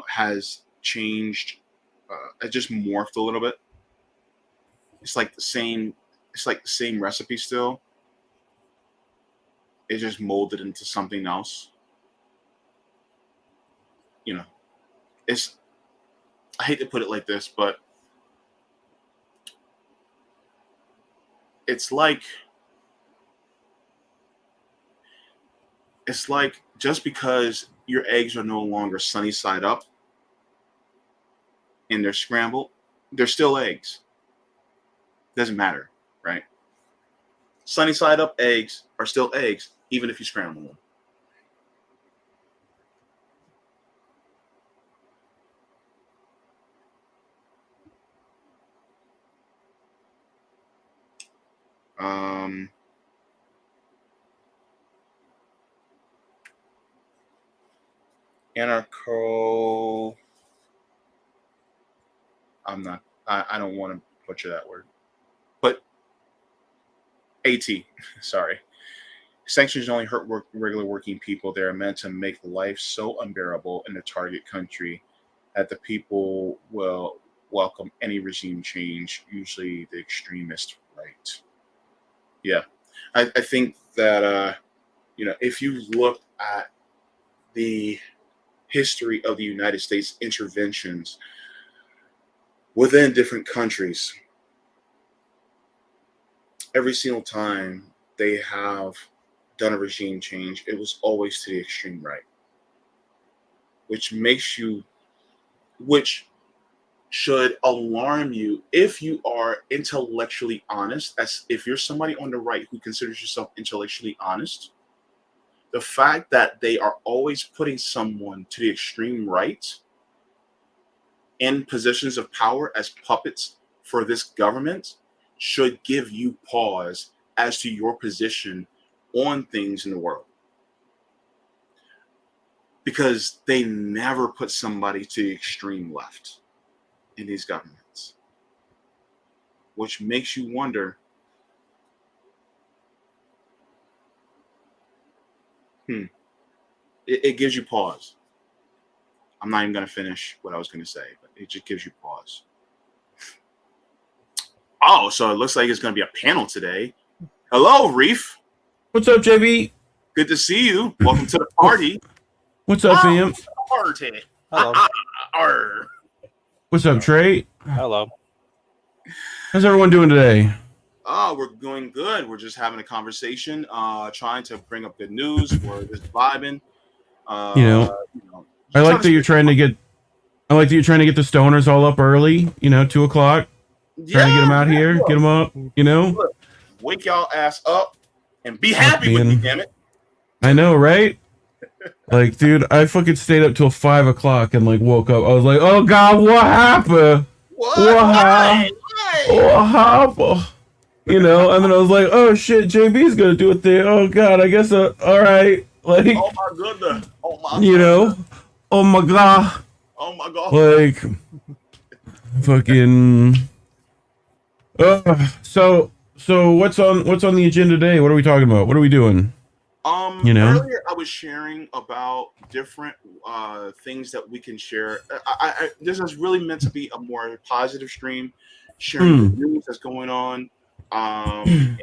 has changed. It just morphed a little bit. It's like the same. It's like the same recipe still. It just molded into something else. You know, it's. I hate to put it like this, but it's like just because your eggs are no longer sunny side up and they're scrambled, they're still eggs. Doesn't matter, right? Sunny side up eggs are still eggs, even if you scramble them. Um, Anarcho. I'm not. I don't want to butcher that word, but AT. Sorry. Sanctions only hurt regular working people. They are meant to make life so unbearable in the target country that the people will welcome any regime change, usually the extremist right. Yeah, I think that if you look at the history of the United States interventions within different countries, every single time they have done a regime change, it was always to the extreme right, which should alarm you if you are intellectually honest. As if you're somebody on the right who considers yourself intellectually honest, the fact that they are always putting someone to the extreme right in positions of power as puppets for this government should give you pause as to your position on things in the world. Because they never put somebody to the extreme left in these governments, which makes you wonder, it gives you pause. I'm not even going to finish what I was going to say, but it just gives you pause. Oh, so it looks like it's going to be a panel today. Hello, Reef.
What's up, JB?
Good to see you. Welcome to the party.
What's up, fam?
Party.
Hello.
What's up, Trey?
Hello.
How's everyone doing today?
Oh, we're doing good. We're just having a conversation, trying to bring up good news. We're just vibing.
I like that you're trying to get. I like that you're trying to get the stoners all up early. 2:00. Trying to get them out here, get them up.
Look, wake y'all ass up and be happy with me, damn it.
I know, right? Like, dude, I fucking stayed up till 5 o'clock and woke up. I was like, oh god, what happened?
What
happened? What happened? And then I was like, oh shit, JB's gonna do it there. Oh god, I guess all right. Like,
oh my goodness. Oh my
oh my god.
Oh my god.
Like, fucking. So what's on the agenda today? What are we talking about? What are we doing?
Earlier I was sharing about different things that we can share. This is really meant to be a more positive stream, sharing the news that's going on. And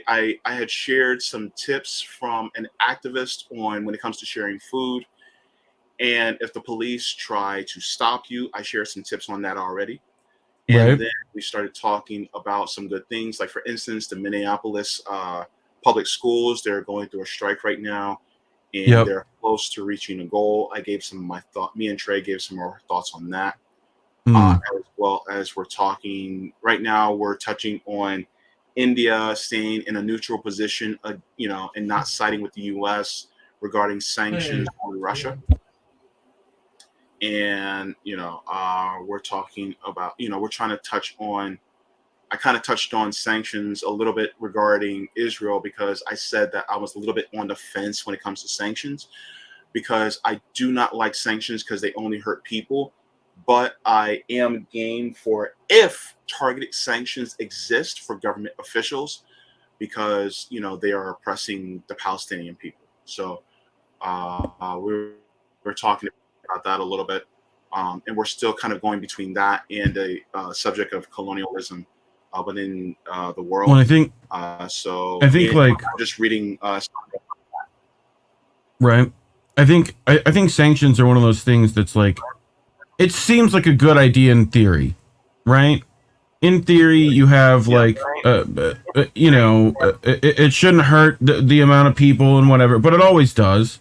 I had shared some tips from an activist on when it comes to sharing food. And if the police try to stop you, I shared some tips on that already. And then we started talking about some good things. Like, for instance, the Minneapolis public schools, they're going through a strike right now, and they're close to reaching a goal. I gave some of my thought. Me and Trey gave some more thoughts on that. as well as we're talking right now. We're touching on India staying in a neutral position, and not siding with the U.S. regarding sanctions on Russia. And we're talking about, we're trying to touch on. I kind of touched on sanctions a little bit regarding Israel because I said that I was a little bit on the fence when it comes to sanctions because I do not like sanctions because they only hurt people. But I am game for if targeted sanctions exist for government officials because, they are oppressing the Palestinian people. So we're talking about that a little bit. And we're still kind of going between that and the subject of colonialism within the world.
Well, I think
I'm just reading.
Right. I think sanctions are one of those things that's like, it seems like a good idea in theory, right? In theory, you have like, it shouldn't hurt the amount of people and whatever, but it always does.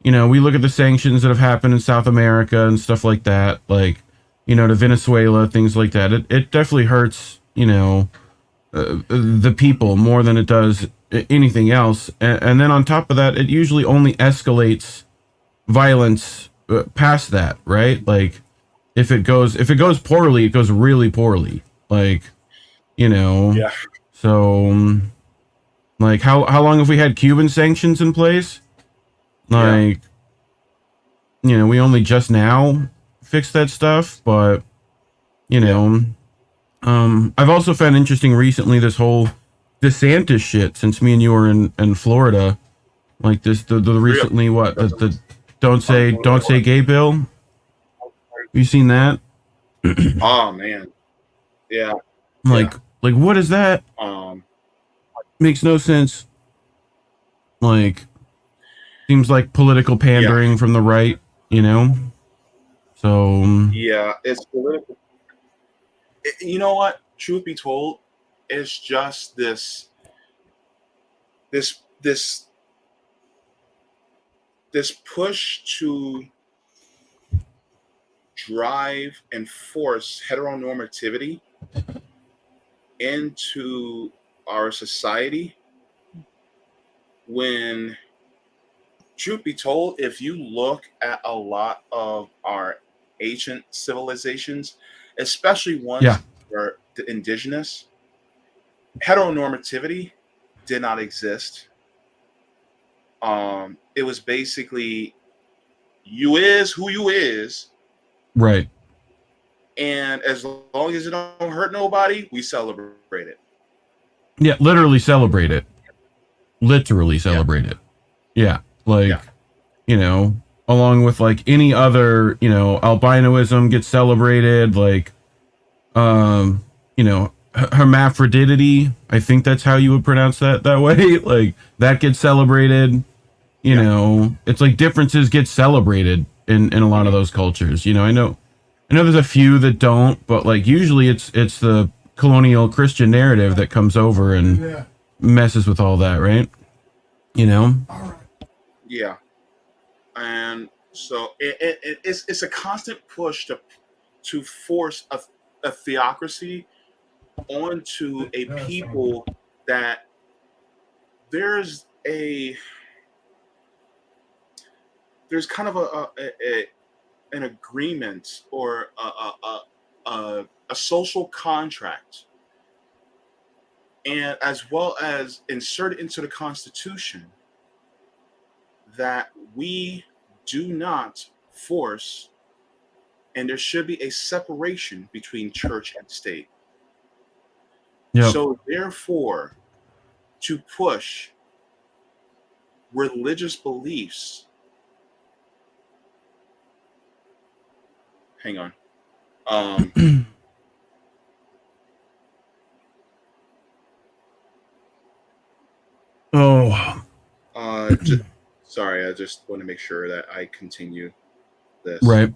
We look at the sanctions that have happened in South America and stuff like that, like, to Venezuela, things like that. It definitely hurts, the people more than it does anything else. And then on top of that, it usually only escalates violence past that, right? Like, if it goes poorly, it goes really poorly. Like,
Yeah.
So, like, how long have we had Cuban sanctions in place? Like, we only just now fixed that stuff, but I've also found interesting recently this whole DeSantis shit since me and you were in Florida. Like the recently what the don't say gay bill. Have you seen that?
Oh man, yeah.
Like what is that? Makes no sense. Like, seems like political pandering from the right, So
yeah, it's political. You know what? Truth be told, it's just this push to drive and force heteronormativity into our society when, truth be told, if you look at a lot of our ancient civilizations, especially ones that were indigenous, heteronormativity did not exist. It was basically you is who you is,
right?
And as long as it don't hurt nobody, we celebrate it.
Yeah, literally celebrate it. Literally celebrate it. Yeah, like along with like any other, albinoism gets celebrated, like hermaphrodity, I think that's how you would pronounce that way. Like, that gets celebrated. It's like differences get celebrated in a lot of those cultures. I know there's a few that don't, but like usually it's the colonial Christian narrative that comes over and messes with all that, right?
Yeah. And so it's a constant push to force a theocracy onto a people that there's kind of an agreement or a social contract, and as well as inserted into the Constitution that we do not force, and there should be a separation between church and state. Yep. So therefore, to push religious beliefs, hang on. Sorry, I just want to make sure that I continue this.
Right.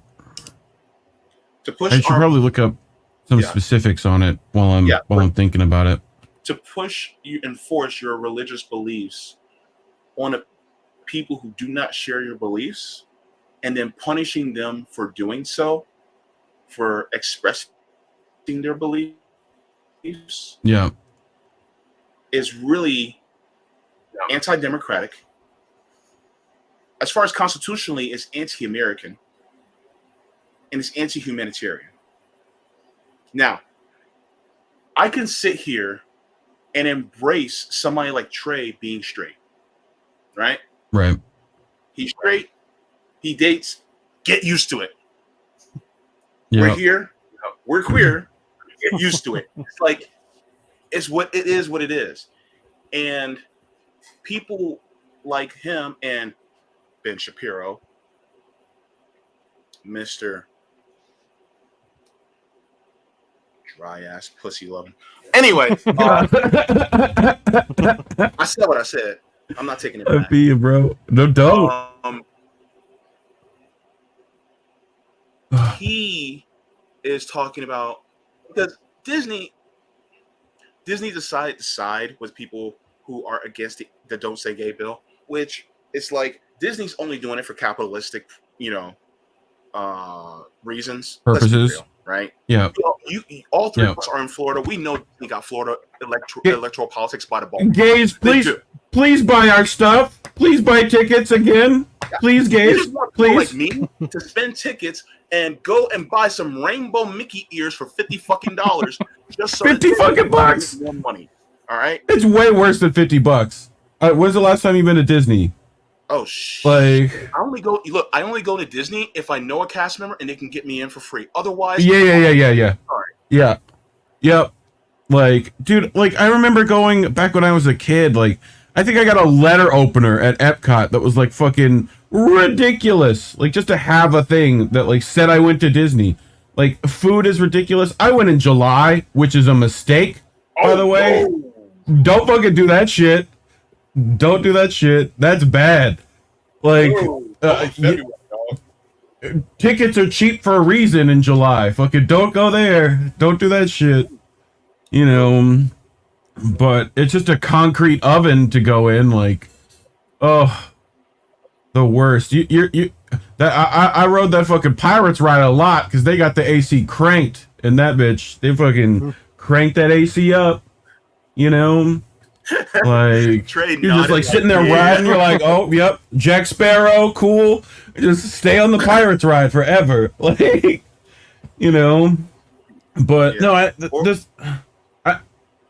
To push,
I should probably look up some specifics on it while I'm thinking about it.
To push you and force your religious beliefs on people who do not share your beliefs, and then punishing them for doing so, for expressing their beliefs
Yeah.
is really anti-democratic. As far as constitutionally, it's anti-American and it's anti-humanitarian. Now, I can sit here and embrace somebody like Trey being straight, right?
Right.
He's straight. He dates. Get used to it.
Yeah.
We're here. We're queer. Get used to it. It's like, it's what it is. What it is, and people like him and Ben Shapiro, Mr. Dry ass pussy loving. Anyway, I said what I said. I'm not taking it
I
back.
feel you, bro. No, don't.
He is talking about, because Disney decided to side with people who are against the Don't Say Gay bill, which it's like Disney's only doing it for capitalistic, reasons. Let's be
Purposes.
real, right?
Yeah.
You all three
Yeah.
of us are in Florida. We know Disney got Florida electoral politics by the ball.
Gays, please buy our stuff. Please buy tickets again. Please,
You
gays,
just want people
please.
like me to spend tickets and go and buy some rainbow Mickey ears for $50 just so
50 fucking bucks.
more money. All right.
It's way worse than $50. When's the last time you've been to Disney?
Oh shit.
Like,
I only go to Disney if I know a cast member and they can get me in for free. Otherwise,
yeah.
Sorry.
Yeah. Yep. Like, dude, like I remember going back when I was a kid, like I think I got a letter opener at Epcot that was like fucking ridiculous. Like just to have a thing that like said I went to Disney. Like food is ridiculous. I went in July, which is a mistake, by the way.
no.
Don't fucking do that shit. Don't do that shit. That's bad. Like
February, dog.
tickets are cheap for a reason in July. Fucking don't go there. Don't do that shit. You know, but it's just a concrete oven to go in. Like, oh, the worst. I rode that fucking Pirates ride a lot because they got the AC cranked in that bitch. They fucking cranked that AC up. You know, like
Trey
you're just
nodded
like sitting there
yeah.
riding. You're like, oh, yep, Jack Sparrow, cool. Just stay on the Pirates ride forever. Like, you know, but
Yeah.
no,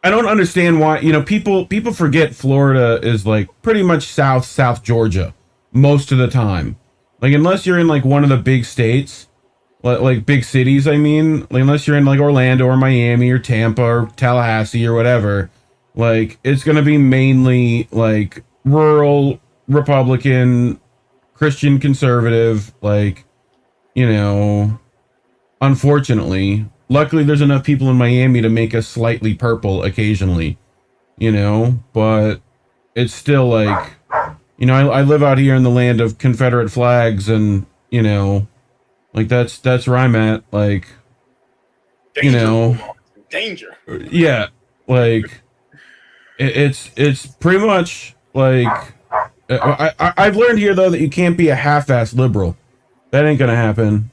I don't understand why, people forget Florida is like pretty much South Georgia most of the time. Like unless you're in like one of the big states, like big cities, I mean, like unless you're in like Orlando or Miami or Tampa or Tallahassee or whatever, like it's going to be mainly like rural Republican, Christian conservative, like, unfortunately. Luckily, there's enough people in Miami to make us slightly purple occasionally, but it's still like, I live out here in the land of Confederate flags and, like that's where I'm at. Like,
Danger.
yeah, like it's pretty much like, I've learned here though that you can't be a half-ass liberal. That ain't gonna happen.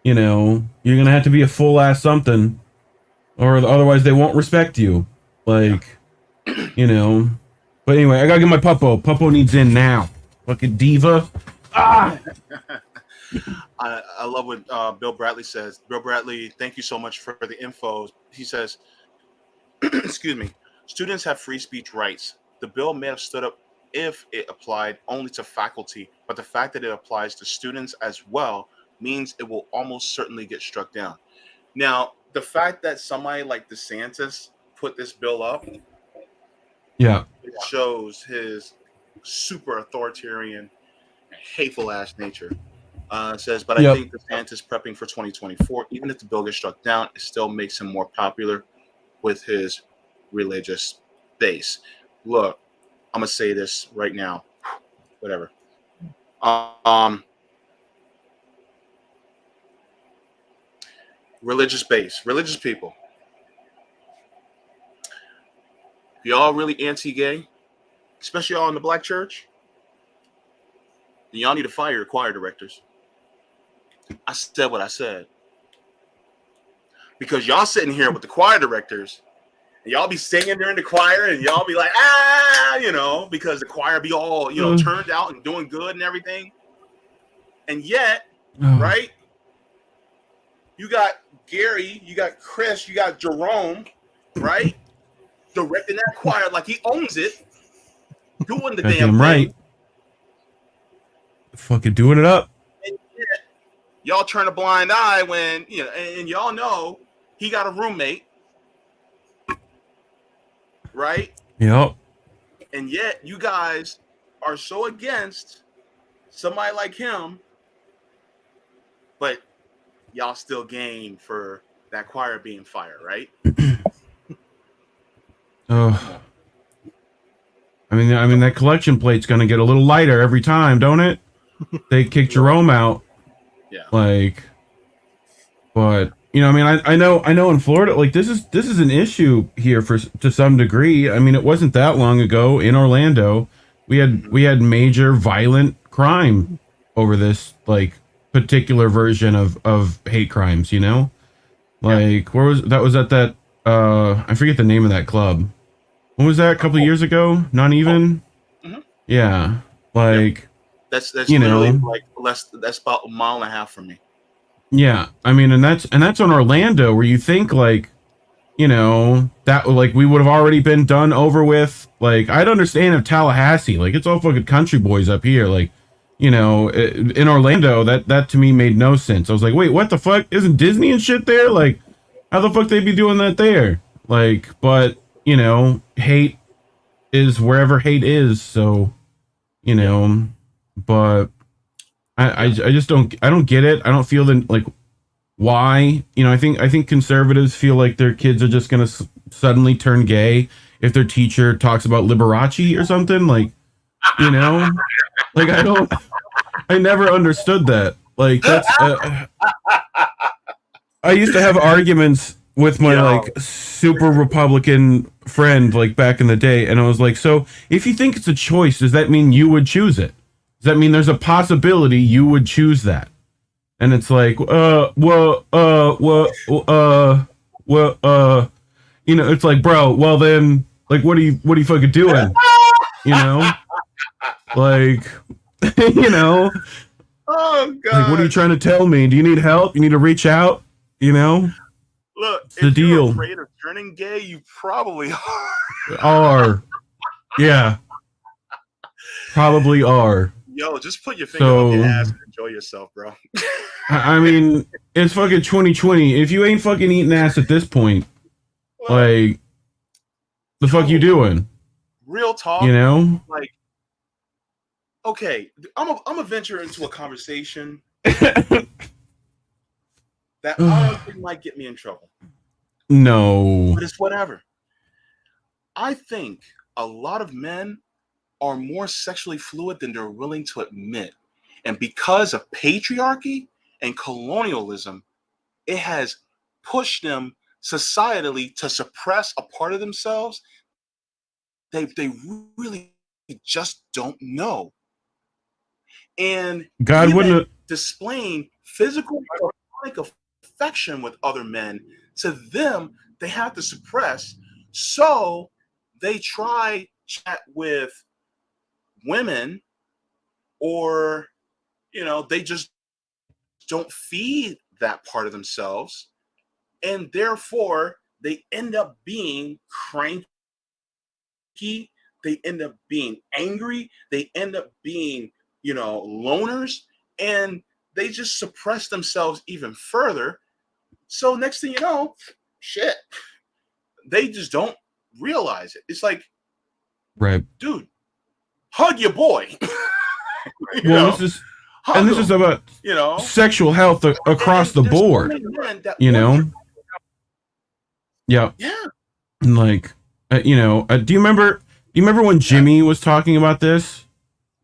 You're gonna have to be a full-ass something, or otherwise they won't respect you. Like, But anyway, I gotta get my Puppo. Puppo needs in now. Fucking diva. Ah!
I love what Bill Bradley says. Bill Bradley, thank you so much for the info. He says, excuse me, students have free speech rights. The bill may have stood up if it applied only to faculty, but the fact that it applies to students as well means it will almost certainly get struck down. Now, the fact that somebody like DeSantis put this bill up,
Yeah.
it shows his super authoritarian, hateful ass nature. It says, but I think DeSantis prepping for 2024, even if the bill gets struck down, it still makes him more popular with his religious base. Look, I'm gonna say this right now. Whatever. Religious base, religious people. If y'all really anti-gay, especially y'all in the black church, then y'all need to fire your choir directors. I said what I said. because y'all sitting here with the choir directors, and y'all be singing during the choir, and y'all be like, ah, you know, because the choir be all, you know, turned out and doing good and everything. And yet, right, you got Gary, you got Chris, you got Jerome, right, directing that choir like he owns it, doing the damn
right
thing.
Fucking doing it up.
And yet, y'all turn a blind eye when, you know, and y'all know he got a roommate, right?
Yep.
And yet you guys are so against somebody like him, but y'all still game for that choir being fired, right?
Oh, I mean that collection plate's gonna get a little lighter every time, don't it? They kick Jerome out.
Yeah.
Like, but you know, I mean, I know in Florida, like this is an issue here to some degree. I mean, it wasn't that long ago in Orlando, we had major violent crime over this like particular version of hate crimes. You know, like where was at that? I forget the name of that club. When was that? A couple of years ago? Not even. Yeah, like.
That's
you
literally
know,
like that's about a mile and a half from me.
Yeah, I mean, and that's on Orlando, where you think like, you know, that like we would have already been done over with. Like, I'd understand if Tallahassee, like it's all fucking country boys up here, like, you know, in Orlando, that to me made no sense. I was like, wait, what the fuck? Isn't Disney and shit there? Like, how the fuck they be doing that there? Like, but you know, hate is wherever hate is, so you know. But I just don't get it. I don't feel like why, you know, I think conservatives feel like their kids are just gonna suddenly turn gay if their teacher talks about Liberace or something, like, you know, like I never understood that. Like that's I used to have arguments with my like super Republican friend like back in the day, and I was like, so if you think it's a choice, does that mean you would choose it? Does that mean there's a possibility you would choose that? And it's like, you know, it's like, bro, well then, like, what are you fucking doing? You know, like, you know,
oh god,
like, what are you trying to tell me? Do you need help? You need to reach out? You know,
look,
it's the
if
deal.
You're afraid of turning gay, you probably
yeah, probably are.
Yo, just put your finger on your ass and enjoy yourself, bro.
I mean, it's fucking 2020. If you ain't fucking eating ass at this point, like, the fuck you doing?
Real talk,
you know?
Like, okay, I'm a venture into a conversation that I don't think might get me in trouble.
No,
but it's whatever. I think a lot of men are more sexually fluid than they're willing to admit. And because of patriarchy and colonialism, it has pushed them societally to suppress a part of themselves they really just don't know. And
God wouldn't
displaying physical or affection with other men, to them, they have to suppress. So they try chat with women, or you know, they just don't feed that part of themselves, and therefore they end up being cranky, they end up being angry, they end up being, you know, loners, and they just suppress themselves even further. So next thing you know, shit, they just don't realize it. It's like,
right,
dude, hug your boy.
This is about,
you know,
sexual health across the board. You know, yeah. Like, you know, do you remember when Jimmy was talking about this?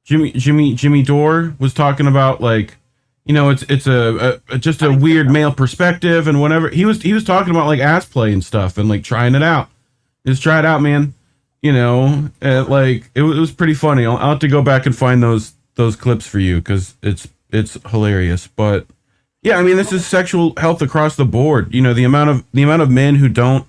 Jimmy Dore was talking about, like, you know, it's just a weird male perspective and whatever. He was talking about like ass play and stuff and like trying it out. Just try it out, man. You know, like it was pretty funny. I'll have to go back and find those clips for you because it's hilarious. But Yeah, I mean, this is sexual health across the board. You know, the amount of men who don't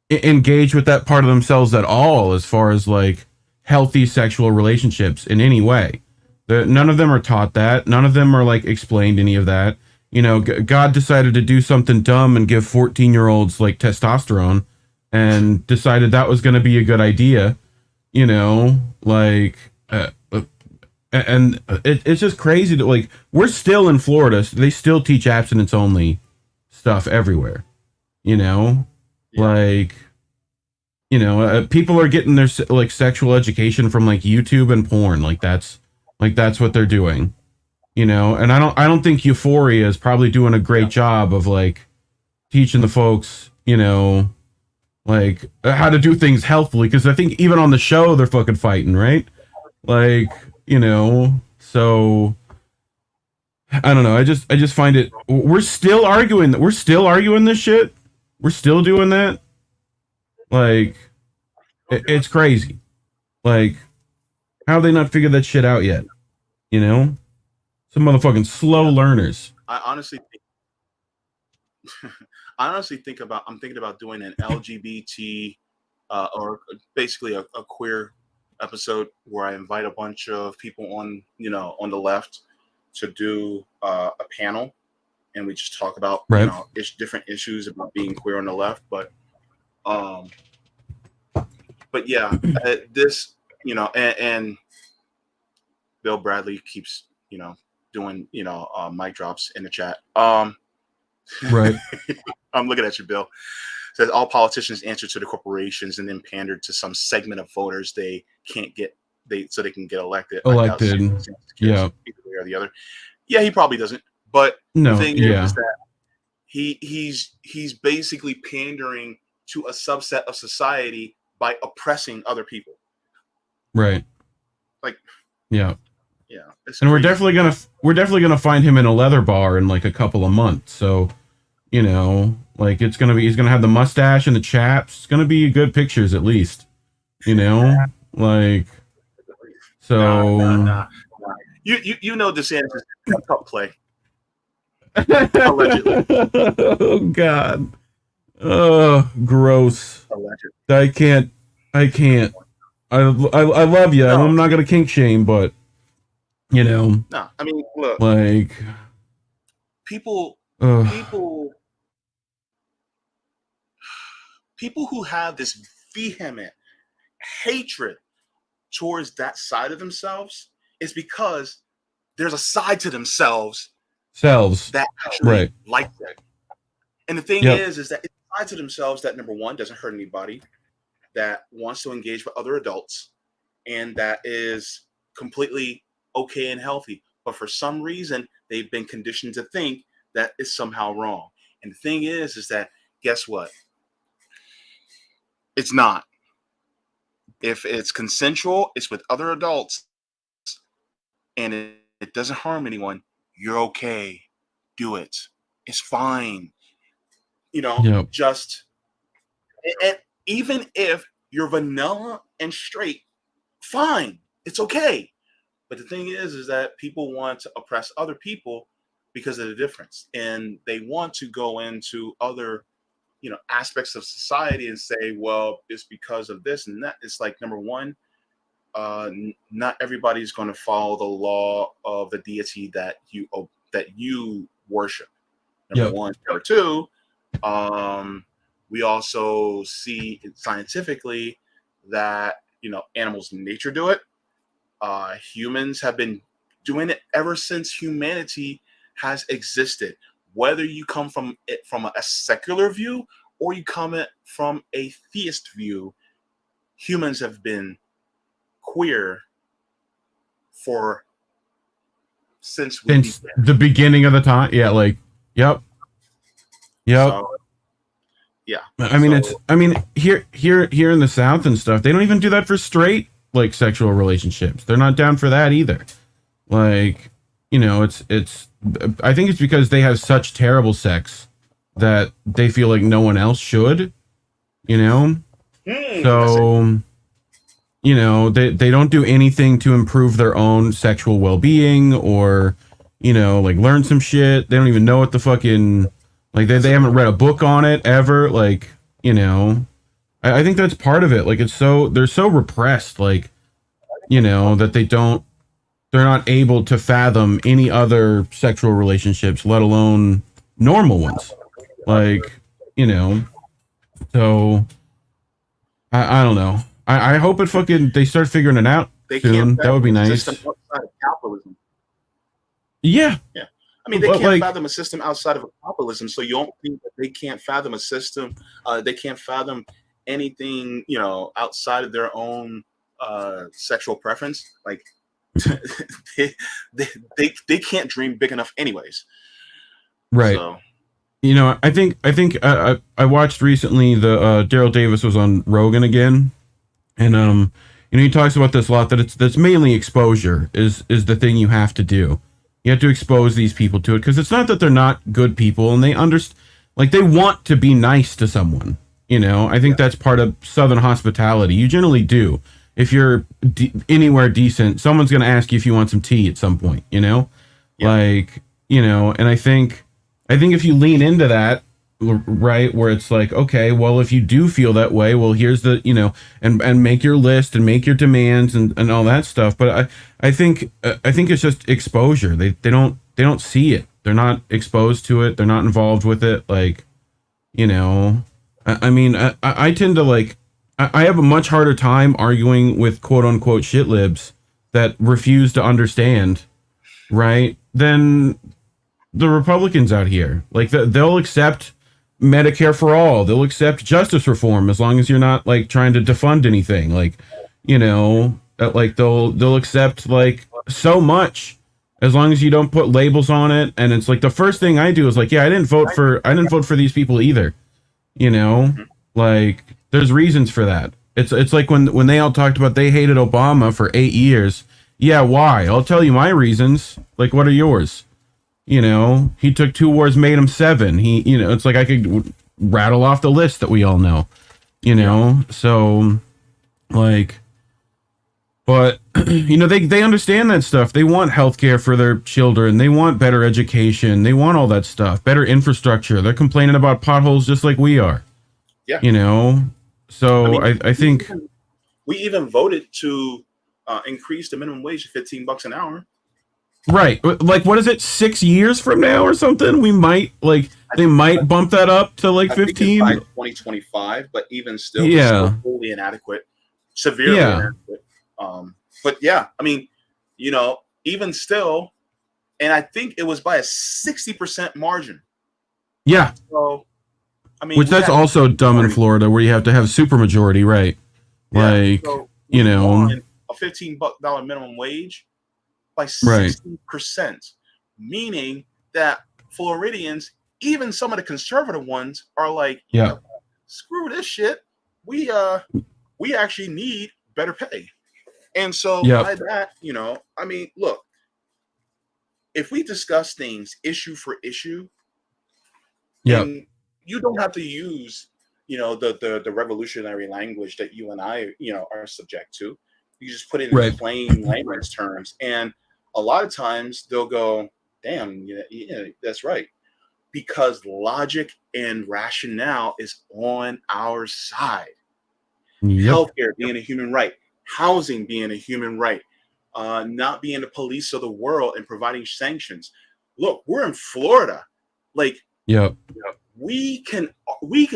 engage with that part of themselves at all, as far as like healthy sexual relationships in any way. None of them are taught that. None of them are like explained any of that. You know, God decided to do something dumb and give 14-year-olds like testosterone, and decided that was going to be a good idea. You know, like. And it's just crazy that like we're still in Florida. So they still teach abstinence only stuff everywhere. You know, like people are getting their like sexual education from like YouTube and porn. Like that's what they're doing. You know, and I don't think Euphoria is probably doing a great job of like teaching the folks, you know, like how to do things healthfully. Because I think even on the show they're fucking fighting, right? Like. You know, so I don't know. I just find it. We're still arguing this shit. We're still doing that. Like, it's crazy. Like, how have they not figured that shit out yet? You know, some motherfucking slow learners.
I honestly think I'm thinking about doing an LGBT or basically a queer episode where I invite a bunch of people on the left to do a panel, and we just talk about different issues about being queer on the left. But yeah, this and Bill Bradley keeps doing mic drops in the chat.
Right.
I'm looking at you, Bill. Says all politicians answer to the corporations and then pander to some segment of voters they can't get so they can get elected.
Yeah.
Either way or the other. Yeah, he probably doesn't. But
no,
the thing is that he's basically pandering to a subset of society by oppressing other people.
Right.
Like.
Yeah.
Yeah.
And we're definitely gonna find him in a leather bar in like a couple of months. So, you know. Like he's gonna have the mustache and the chaps. It's gonna be good pictures at least, you know. Like, so
nah. You know DeSantis is a tough play. Allegedly.
Oh God. Oh, gross.
Allegedly.
I can't. I love you. No. I'm not gonna kink shame, but you know.
No, I mean, look.
Like
people who have this vehement hatred towards that side of themselves is because there's a side to themselves that actually like that. And the thing is that it's a side to themselves that, number one, doesn't hurt anybody, that wants to engage with other adults, and that is completely okay and healthy. But for some reason, they've been conditioned to think that is somehow wrong. And the thing is that, guess what? It's not. If it's consensual, it's with other adults, and it doesn't harm anyone, you're okay. Do it. It's fine. Just, and even if you're vanilla and straight, fine. It's okay. But the thing is that people want to oppress other people because of the difference. And they want to go into other aspects of society and say, well, it's because of this and that. It's like, number one, not everybody's going to follow the law of the deity that you worship. Number one. Number two, we also see scientifically that animals in nature do it. Humans have been doing it ever since humanity has existed. Whether you come from it from a secular view or you come from a theist view, humans have been queer since
the beginning of the time. Yeah, like, yep.
So, yeah.
I mean, here in the South and stuff, they don't even do that for straight like sexual relationships. They're not down for that either. Like, it's I think it's because they have such terrible sex that they feel like no one else should, so they don't do anything to improve their own sexual well-being or like learn some shit. They don't even know what the fucking, like they haven't read a book on it ever. Like, I think that's part of it. Like they're so repressed, like, that they're not able to fathom any other sexual relationships, let alone normal ones. Like, so I don't know. I hope they start figuring it out soon. That would be nice.
Outside of capitalism.
Yeah.
Yeah. I mean, they can't fathom a system outside of capitalism. So you don't think that they can't fathom a system? They can't fathom anything, outside of their own sexual preference. Like they can't dream big enough, anyways.
Right. So. I think I watched recently the Daryl Davis was on Rogan again, and he talks about this a lot, that's mainly exposure is the thing you have to do. You have to expose these people to it, because it's not that they're not good people, and they they want to be nice to someone. I think that's part of Southern hospitality. You generally do. If you're anywhere decent, someone's going to ask you if you want some tea at some point. And I think if you lean into that, right, where it's like, okay, well, if you do feel that way, well, here's the, and make your list and make your demands and all that stuff. But I think it's just exposure. They don't see it. They're not exposed to it. They're not involved with it. Like, I mean, I tend to I have a much harder time arguing with quote unquote shit libs that refuse to understand, right, than the Republicans out here. Like they'll accept Medicare for all. They'll accept justice reform as long as you're not trying to defund anything. They'll accept so much as long as you don't put labels on it. And it's the first thing I do is I didn't vote for these people either. There's reasons for that. It's like when they all talked about they hated Obama for 8 years. Yeah, why? I'll tell you my reasons. What are yours? He took 2 wars, made him 7. It's I could rattle off the list that we all know, so but they understand that stuff. They want healthcare for their children. They want better education. They want all that stuff, better infrastructure. They're complaining about potholes just like we are. Yeah. So I think
we even voted to increase the minimum wage to $15 an hour.
Right. What is it, 6 years from now or something? We might they might bump that up to 15
by 2025, but even still, it's still fully inadequate, severely inadequate. But yeah, I mean, even still, and I think it was by a 60% margin.
Yeah.
So, I mean,
which that's also dumb in Florida, where you have to have supermajority, right?
Yeah, so a $15 minimum wage by 60%, meaning that Floridians, even some of the conservative ones, are screw this shit. We actually need better pay. And so by that, I mean, look, if we discuss things issue for issue, then you don't have to use, the revolutionary language that you and I, are subject to. You just put it in plain layman's terms. And a lot of times they'll go, damn, yeah, that's right. Because logic and rationale is on our side. Healthcare being a human right, housing being a human right, not being the police of the world and providing sanctions. Look, we're in Florida. We can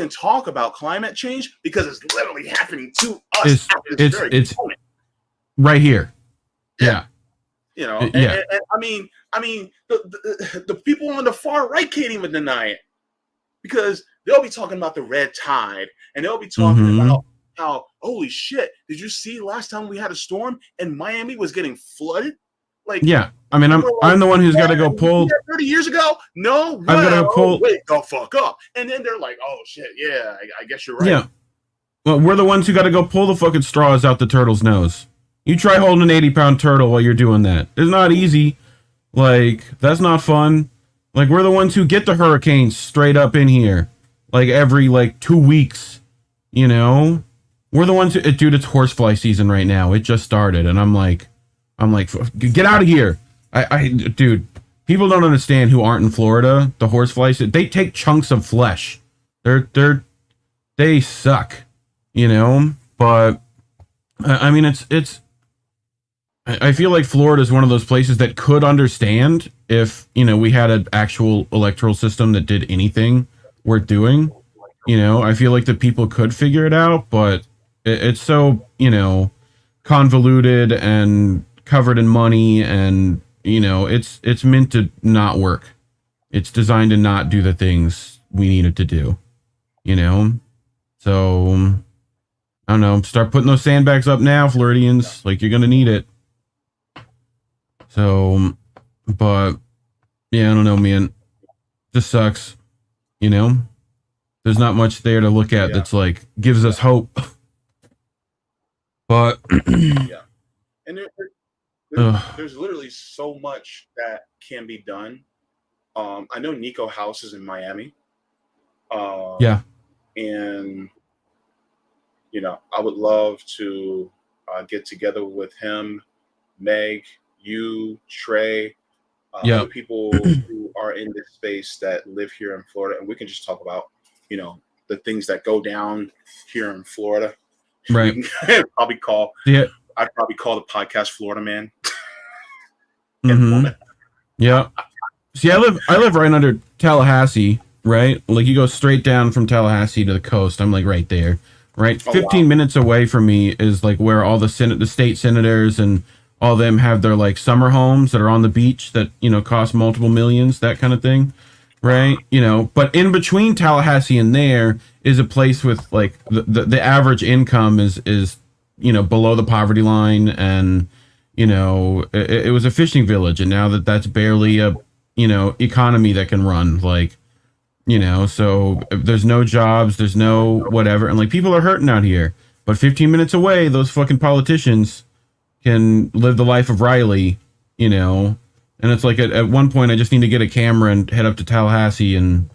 talk about climate change because it's literally happening to us.
It's right here. Yeah.
And I mean, the people on the far right can't even deny it, because they'll be talking about the red tide, and they'll be talking about how, holy shit, did you see last time we had a storm and Miami was getting flooded? I
mean, I'm the one who's got to go pull
30 years ago. No,
I've got to pull.
Wait, the fuck up. And then they're like, oh shit, yeah, I guess you're right.
Yeah. Well, we're the ones who got to go pull the fucking straws out the turtle's nose. You try holding an 80-pound turtle while you're doing that. It's not easy. That's not fun. We're the ones who get the hurricanes straight up in here. Every 2 weeks. We're the ones who, dude, it's horsefly season right now. It just started, and I'm like, get out of here. Dude, people don't understand who aren't in Florida. The horseflies, they take chunks of flesh. They suck, you know. But I mean, it's. I feel like Florida is one of those places that could understand if, you know, we had an actual electoral system that did anything worth doing. You know, I feel like the people could figure it out, but it's so, you know, convoluted and covered in money, and, you know, it's meant to not work. It's designed to not do the things we need it to do, you know? So, I don't know, start putting those sandbags up now, Floridians. Like, you're going to need it. So, but yeah, I don't know, man. Just sucks, you know. There's not much there to look at that's like gives us hope. But
yeah, and there's literally so much that can be done. I know Nico House is in Miami.
Yeah,
and you know, I would love to get together with him, Meg, you, Trey, other people who are in this space that live here in Florida, and we can just talk about, you know, the things that go down here in Florida.
Right.
I'd probably call the podcast Florida Man.
Mm-hmm. Yeah. See, I live right under Tallahassee, right? Like, you go straight down from Tallahassee to the coast. I'm like right there, right? 15 minutes away from me is like where all the state senators and all of them have their like summer homes that are on the beach that, you know, cost multiple millions, that kind of thing. Right. You know, but in between Tallahassee and there is a place with like the average income is, you know, below the poverty line. And, you know, it was a fishing village. And now that's barely a, you know, economy that can run, like, you know, so there's no jobs, there's no whatever. And like, people are hurting out here, but 15 minutes away, those fucking politicians can live the life of Riley, you know. And it's like at one point I just need to get a camera and head up to Tallahassee and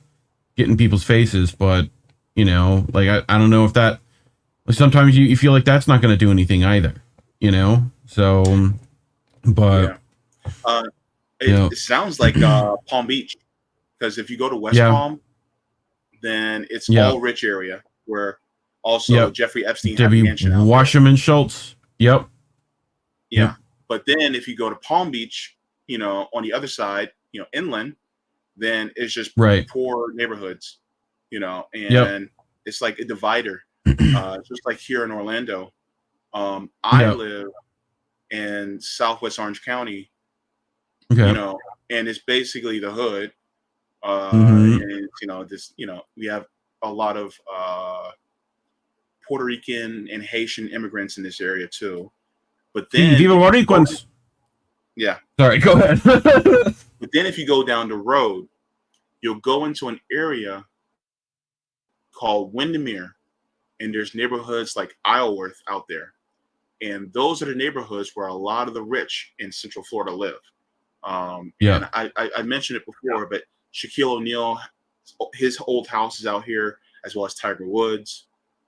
get in people's faces. But, you know, like I don't know if that, sometimes you feel like that's not going to do anything either, you know. So, but
it sounds like Palm Beach, because if you go to West Palm, then it's all rich area where also Jeffrey Epstein had a mansion out
Wasserman Schultz. Yep.
Yeah. But then if you go to Palm Beach, you know, on the other side, you know, inland, then it's just poor neighborhoods, you know, and it's like a divider, just like here in Orlando. I live in Southwest Orange County, you know, and it's basically the hood. And, you know, this, you know, we have a lot of Puerto Rican and Haitian immigrants in this area too. But then
Viva Boricuans.
Yeah.
Sorry, go ahead.
But then if you go down the road, you'll go into an area called Windermere, and there's neighborhoods like Isleworth out there. And those are the neighborhoods where a lot of the rich in Central Florida live. And I mentioned it before, but Shaquille O'Neal, his old house is out here, as well as Tiger Woods.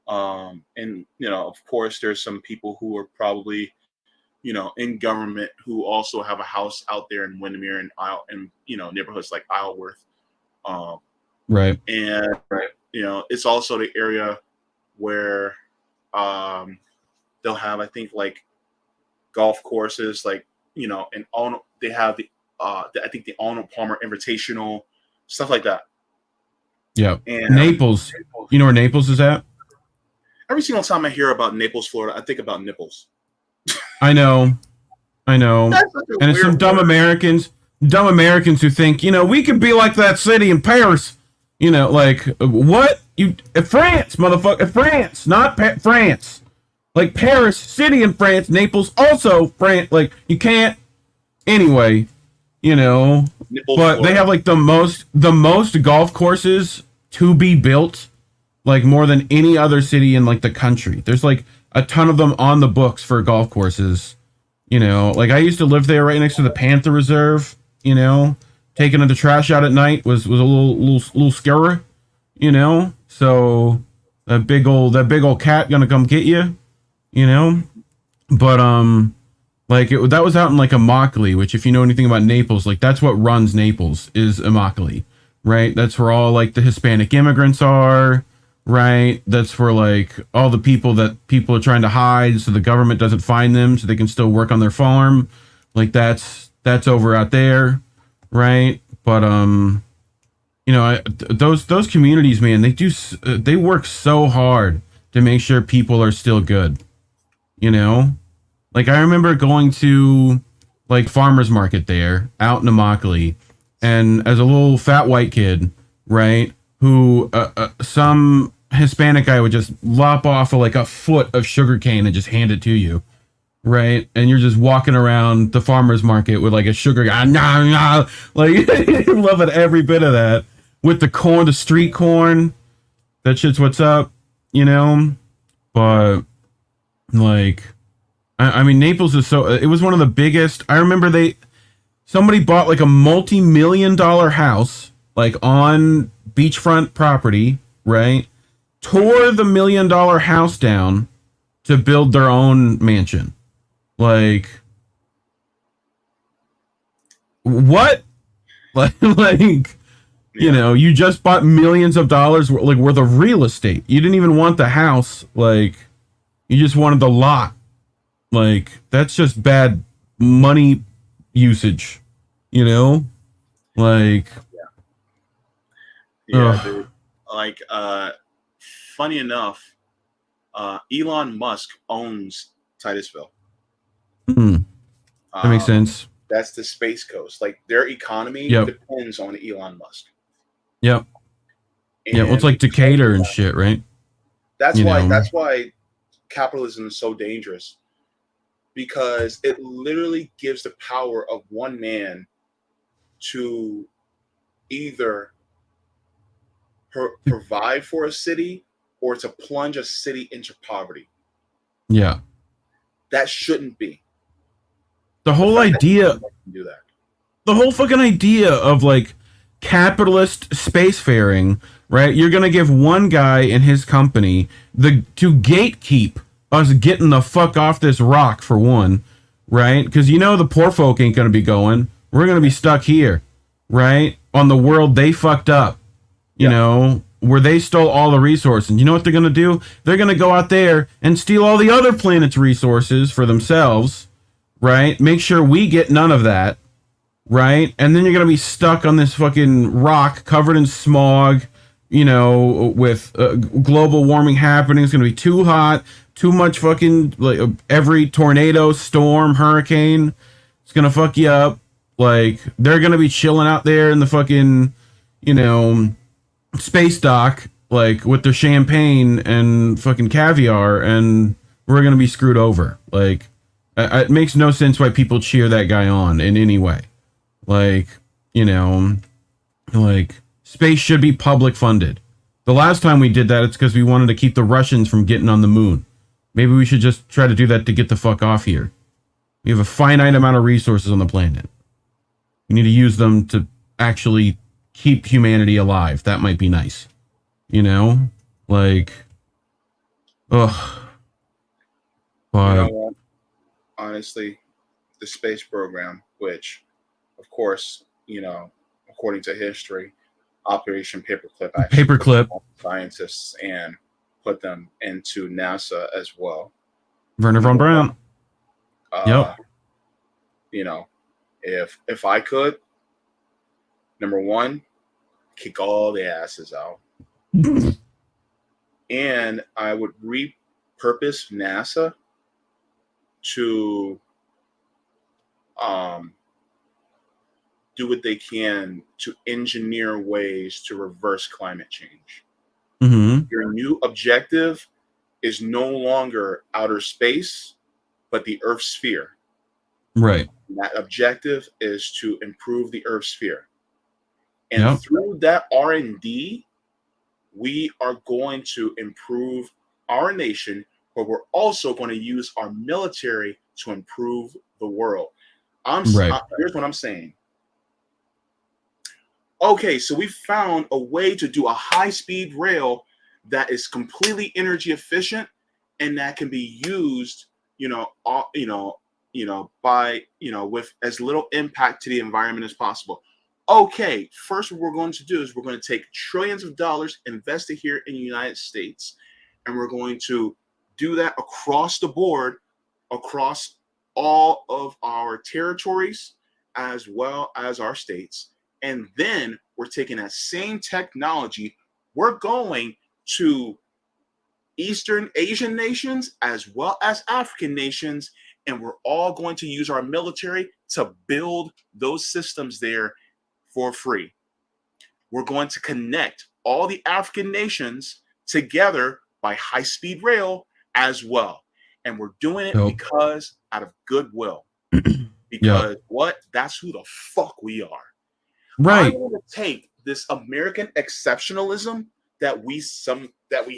And, you know, of course, there's some people who are probably, you know, in government who also have a house out there in Windermere and you know, neighborhoods like Isleworth.
Right.
And, you know, it's also the area where they'll have, I think, like golf courses, like, you know, and they have I think the Arnold Palmer Invitational, stuff like that.
Yeah.
And
Naples. You know where Naples is at?
Every single time I hear about Naples, Florida, I think about nipples.
I know. And it's some dumb Americans who think, you know, we could be like that city in Paris. You know, like, what? France, motherfucker. France, not France. Like, Paris, city in France, Naples, also France. Like, you can't. Anyway, you know. Nipples, but Florida. They have, like, the most golf courses to be built, like, more than any other city in, like, the country. There's, like, a ton of them on the books for golf courses, you know. Like, I used to live there right next to the Panther Reserve, you know. Taking the trash out at night was a little scary, you know. So that big old cat gonna come get you, you know. But Like that was out in like Immokalee, which if you know anything about Naples, like that's what runs Naples is Immokalee, right? That's where all like the Hispanic immigrants are, right? That's where like all the people that people are trying to hide so the government doesn't find them so they can still work on their farm. Like that's over out there, right? But you know, those communities, man, they work so hard to make sure people are still good, you know? Like I remember going to like farmers market there out in Immokalee, and as a little fat white kid, right, who some Hispanic guy would just lop off like a foot of sugar cane and just hand it to you, right, and you're just walking around the farmers market with like a sugar nah, like loving every bit of that with the corn, the street corn, that shit's what's up, you know, but like. I mean, Naples is so. It was one of the biggest. I remember somebody bought like a multi-million-dollar house, like on beachfront property, right? Tore the $1 million house down to build their own mansion. Like, what? Like, you know, you just bought millions of dollars like worth of real estate. You didn't even want the house. Like, you just wanted the lot. Like, that's just bad money usage, you know? Like,
yeah, dude. Like, funny enough, Elon Musk owns Titusville.
That makes sense.
That's the Space Coast. Like, their economy depends on Elon Musk.
Yep. And yeah, well, it's like Decatur and shit, right?
That's why capitalism is so dangerous. Because it literally gives the power of one man to either provide for a city or to plunge a city into poverty.
Yeah.
That shouldn't be.
The whole idea.
Do that.
The whole fucking idea of like capitalist spacefaring, right? You're going to give one guy and his company to gatekeep us getting the fuck off this rock for one, right? Because you know the poor folk ain't gonna be going. We're gonna be stuck here, right? On the world they fucked up, you know, where they stole all the resources. And you know what they're gonna do? They're gonna go out there and steal all the other planets' resources for themselves, right? Make sure we get none of that, right? And then you're gonna be stuck on this fucking rock covered in smog, you know, with global warming happening. It's gonna be too hot. Too much fucking, like, every tornado, storm, hurricane, it's gonna fuck you up. Like, they're gonna be chilling out there in the fucking, you know, space dock, like, with their champagne and fucking caviar, and we're gonna be screwed over. Like, it makes no sense why people cheer that guy on in any way. Like, you know, like, space should be public funded. The last time we did that, it's because we wanted to keep the Russians from getting on the moon. Maybe we should just try to do that to get the fuck off here. We have a finite amount of resources on the planet. We need to use them to actually keep humanity alive. That might be nice. You know? Like, ugh. But,
you know what? Honestly, the space program, which, of course, you know, according to history, Operation Paperclip actually scientists and put them into NASA as well.
Werner von Braun.
Yep. You know, if I could, number one, kick all the asses out. And I would repurpose NASA to do what they can to engineer ways to reverse climate change.
Mm-hmm.
Your new objective is no longer outer space, but the Earth's sphere.
Right.
And that objective is to improve the Earth's sphere. And through that R&D, we are going to improve our nation, but we're also going to use our military to improve the world. Here's what I'm saying. Okay, so we found a way to do a high-speed rail that is completely energy efficient and that can be used, by, with as little impact to the environment as possible. Okay, first what we're going to do is we're going to take trillions of dollars invested here in the United States, and we're going to do that across the board, across all of our territories as well as our states. And then we're taking that same technology, we're going to Eastern Asian nations as well as African nations, and we're all going to use our military to build those systems there for free. We're going to connect all the African nations together by high-speed rail as well. And we're doing it because out of goodwill. Because that's who the fuck we are.
Right.
I want to take this American exceptionalism that we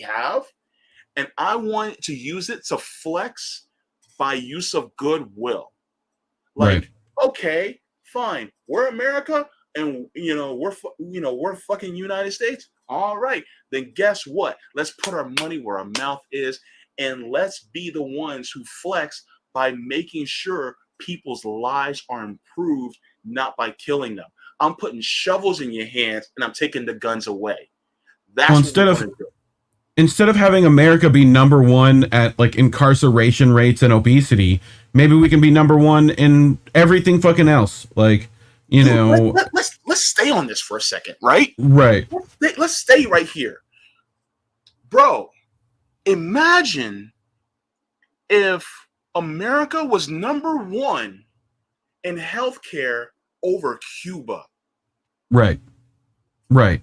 have, and I want to use it to flex by use of goodwill. Like, okay, fine, we're America, and we're fucking United States. All right, then guess what? Let's put our money where our mouth is, and let's be the ones who flex by making sure people's lives are improved, not by killing them. I'm putting shovels in your hands and I'm taking the guns away. That's
well, instead of having America be number one at like incarceration rates and obesity, maybe we can be number one in everything fucking else. Like,
let's stay on this for a second, right?
Right.
Let's stay right here, bro. Imagine if America was number one in healthcare over Cuba.
Right. I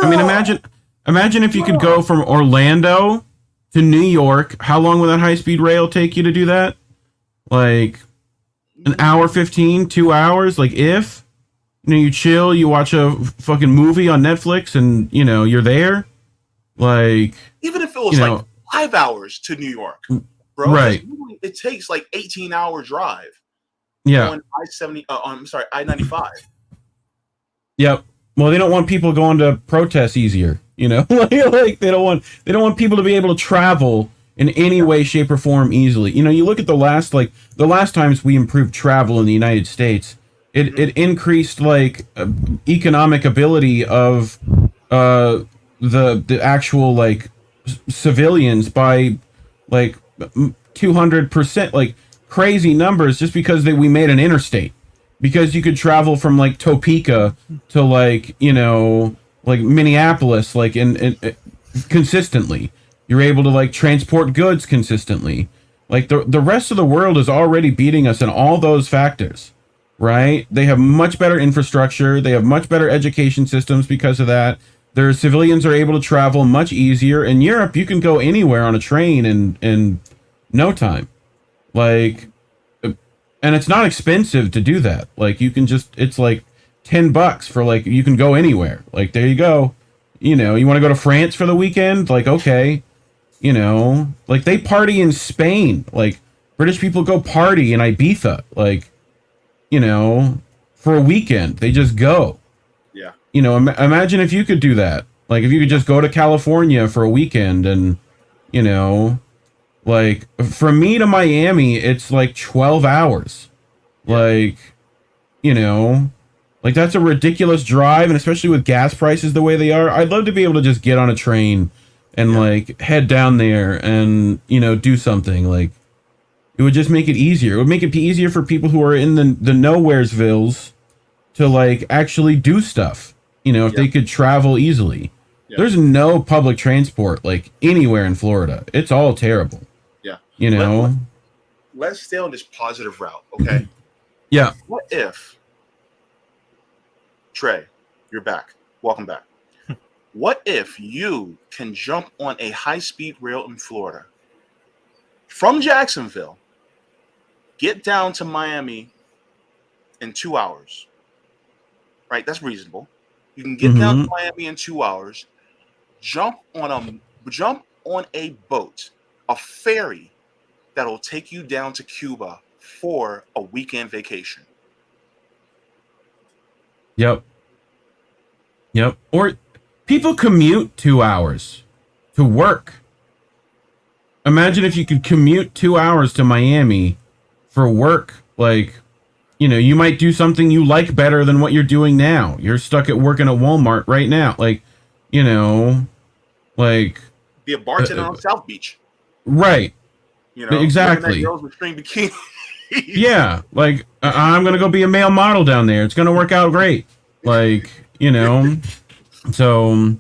mean, imagine if you could go from Orlando to New York. How long would that high-speed rail take you to do that? Like an hour 15, 2 hours? Like if, you chill, you watch a fucking movie on Netflix and, you're there. Like,
even if it was like 5 hours to New York, bro.
Right.
It takes like 18-hour drive.
Yeah.
On I-95.
Yep. Well, they don't want people going to protests easier, like they don't want people to be able to travel in any way, shape, or form easily. You look at the last times we improved travel in the United States, it increased like economic ability of the actual like civilians by like 200%, like crazy numbers, just because we made an interstate. Because you could travel from like Topeka to like like Minneapolis, like in consistently. You're able to like transport goods consistently. Like the rest of the world is already beating us in all those factors, right? They have much better infrastructure. They have much better education systems because of that. Their civilians are able to travel much easier. In Europe, you can go anywhere on a train in no time. Like, and it's not expensive to do that. Like, you can it's like $10 for like, you can go anywhere. Like, there you go. You want to go to France for the weekend? Like, okay. Like they party in Spain. Like British people go party in Ibiza. Like, for a weekend, they just go.
Yeah.
Imagine if you could do that. Like if you could just go to California for a weekend and, like from me to Miami, it's like 12 hours. Like, like that's a ridiculous drive. And especially with gas prices the way they are, I'd love to be able to just get on a train and like head down there and, do something. Like it would just make it easier. It would make it be easier for people who are in the nowheresvilles to like actually do stuff, if they could travel easily. Yeah. There's no public transport like anywhere in Florida. It's all terrible.
Yeah. Let's stay on this positive route, okay?
Yeah.
What if, Trey, you're back. Welcome back. What if you can jump on a high-speed rail in Florida from Jacksonville, get down to Miami in 2 hours? Right? That's reasonable. You can get down to Miami in 2 hours, jump on a boat, a ferry that'll take you down to Cuba for a weekend vacation.
Yep. Or people commute 2 hours to work. Imagine if you could commute 2 hours to Miami for work, like, you know, you might do something you like better than what you're doing now. You're stuck at working at Walmart right now. Like, you know, like,
Be a bartender on South Beach.
right.
You know,
Exactly.
girls with string bikinis.
Yeah. Like, I'm going to go be a male model down there. It's going to work out great. Like, you know, so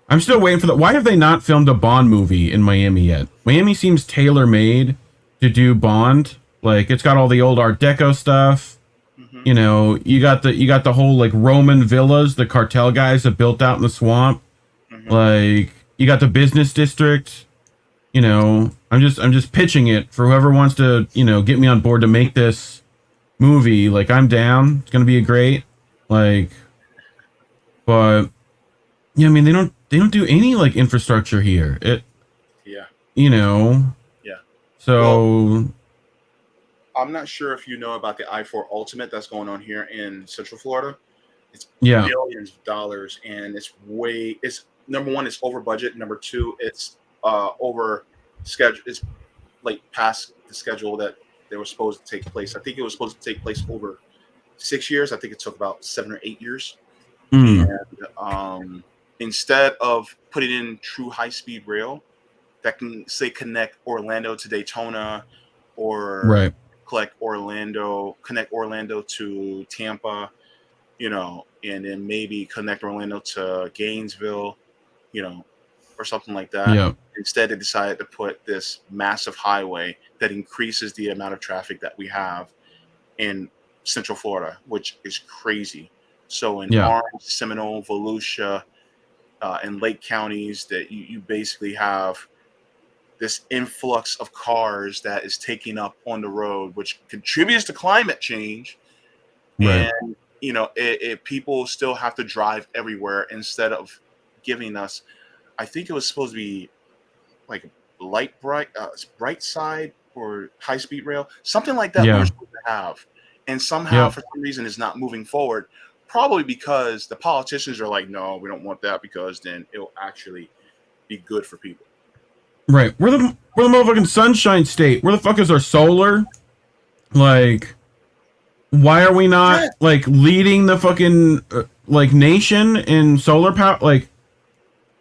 I'm still waiting for that. Why have they not filmed a Bond movie in Miami yet? Miami seems tailor-made to do Bond. Like, it's got all the old Art Deco stuff.
Mhm.
You know, you got the whole like Roman villas the cartel guys have built out in the swamp.
Mhm.
Like, you got the business district. You know, I'm just pitching it for whoever wants to, you know, get me on board to make this movie. Like, I'm down. It's gonna be a great, like, but yeah, I mean, they don't do any like infrastructure here.
Yeah.
You know.
Yeah.
So
I'm not sure if you know about the I-4 Ultimate that's going on here in Central Florida. It's
yeah,
billions of dollars, and it's number one, it's over budget. Number two, it's over schedule. It's like past the schedule that they were supposed to take place. I think it was supposed to take place over 6 years. I think it took about 7 or 8 years.
mm,
And instead of putting in true high-speed rail that can say connect Orlando to Daytona, or
right,
connect Orlando to Tampa, you know, and then maybe connect Orlando to Gainesville, you know, or something like that.
yeah,
Instead, they decided to put this massive highway that increases the amount of traffic that we have in Central Florida, which is crazy. So in
yeah,
Orange, Seminole, Volusia, and Lake counties, that you basically have this influx of cars that is taking up on the road, which contributes to climate change.
right,
And you know, people still have to drive everywhere instead of giving us. I think it was supposed to be like bright side or high speed rail, something like that. We
yeah,
were supposed to have, and somehow
yep,
for some reason it's not moving forward. Probably because the politicians are like, no, we don't want that, because then it'll actually be good for people.
right. We're the motherfucking Sunshine State. Where the fuck is our solar? Like, why are we not like leading the fucking like nation in solar power? Like,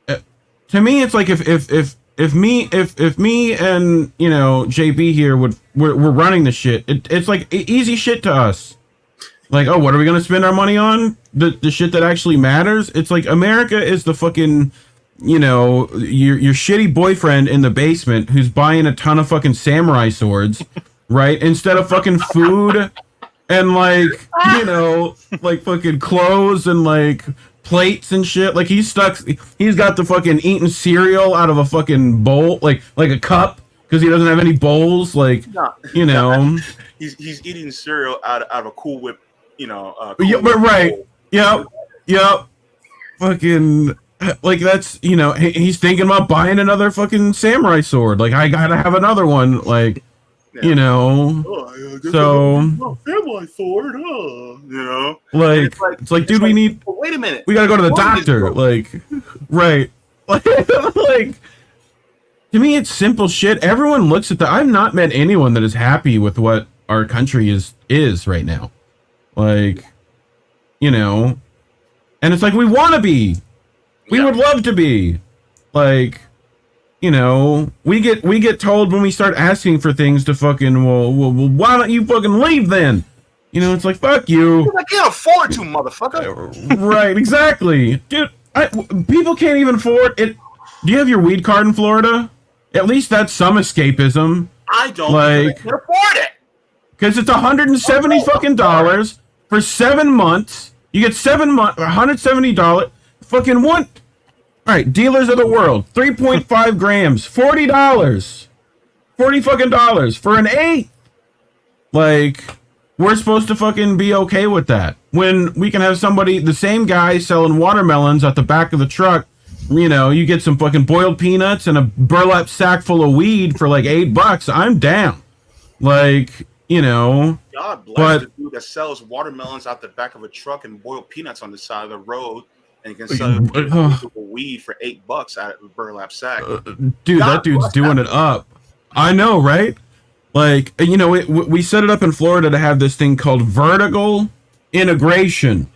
to me, it's like if me and, you know, JB here we're running the shit. It's like easy shit to us. Like, oh, what are we gonna spend our money on? The shit that actually matters. It's like America is the fucking, you know, your shitty boyfriend in the basement who's buying a ton of fucking samurai swords, right? Instead of fucking food and like, you know, like fucking clothes and like plates and shit. Like he's got the fucking eating cereal out of a fucking bowl, like a cup, because he doesn't have any bowls. Like,
No,
you know,
he's eating cereal out of a Cool Whip, you know.
yeah,
Cool
but
Whip
right,
bowl.
yep, fucking. Like that's, you know, he's thinking about buying another fucking samurai sword. Like, I gotta have another one. Like,
Yeah.
you know,
Oh, I guess
so
samurai sword, you know.
like it's like, dude, we need.
Well, wait a minute.
We gotta go to the
What is
doctor.
it?
Like, right. Like, to me, it's simple shit. Everyone looks at the. I've not met anyone that is happy with what our country is right now. Like, you know, and it's like we want to be. We
Yeah.
would love to be. Like, you know, we get told when we start asking for things to fucking, well, why don't you fucking leave then? You know, it's like, fuck you.
I can't afford to, motherfucker.
Right, exactly. Dude, people can't even afford it. Do you have your weed card in Florida? At least that's some escapism.
I don't
Like-
because I can't afford it.
Because it's $170 fucking dollars for 7 months. You get 7 months, $170. Fucking what? All right, dealers of the world, 3.5 grams, $40. $40 fucking dollars for an eighth. Like, we're supposed to fucking be okay with that when we can have somebody, the same guy selling watermelons at the back of the truck. You know, you get some fucking boiled peanuts and a burlap sack full of weed for like $8. I'm down. Like, you know,
God bless
But-
the dude that sells watermelons out the back of a truck and boiled peanuts on the side of the road, and can sell weed for $8 out of a burlap sack.
dude, that dude's doing it up. I know, right? Like, we set it up in Florida to have this thing called vertical integration,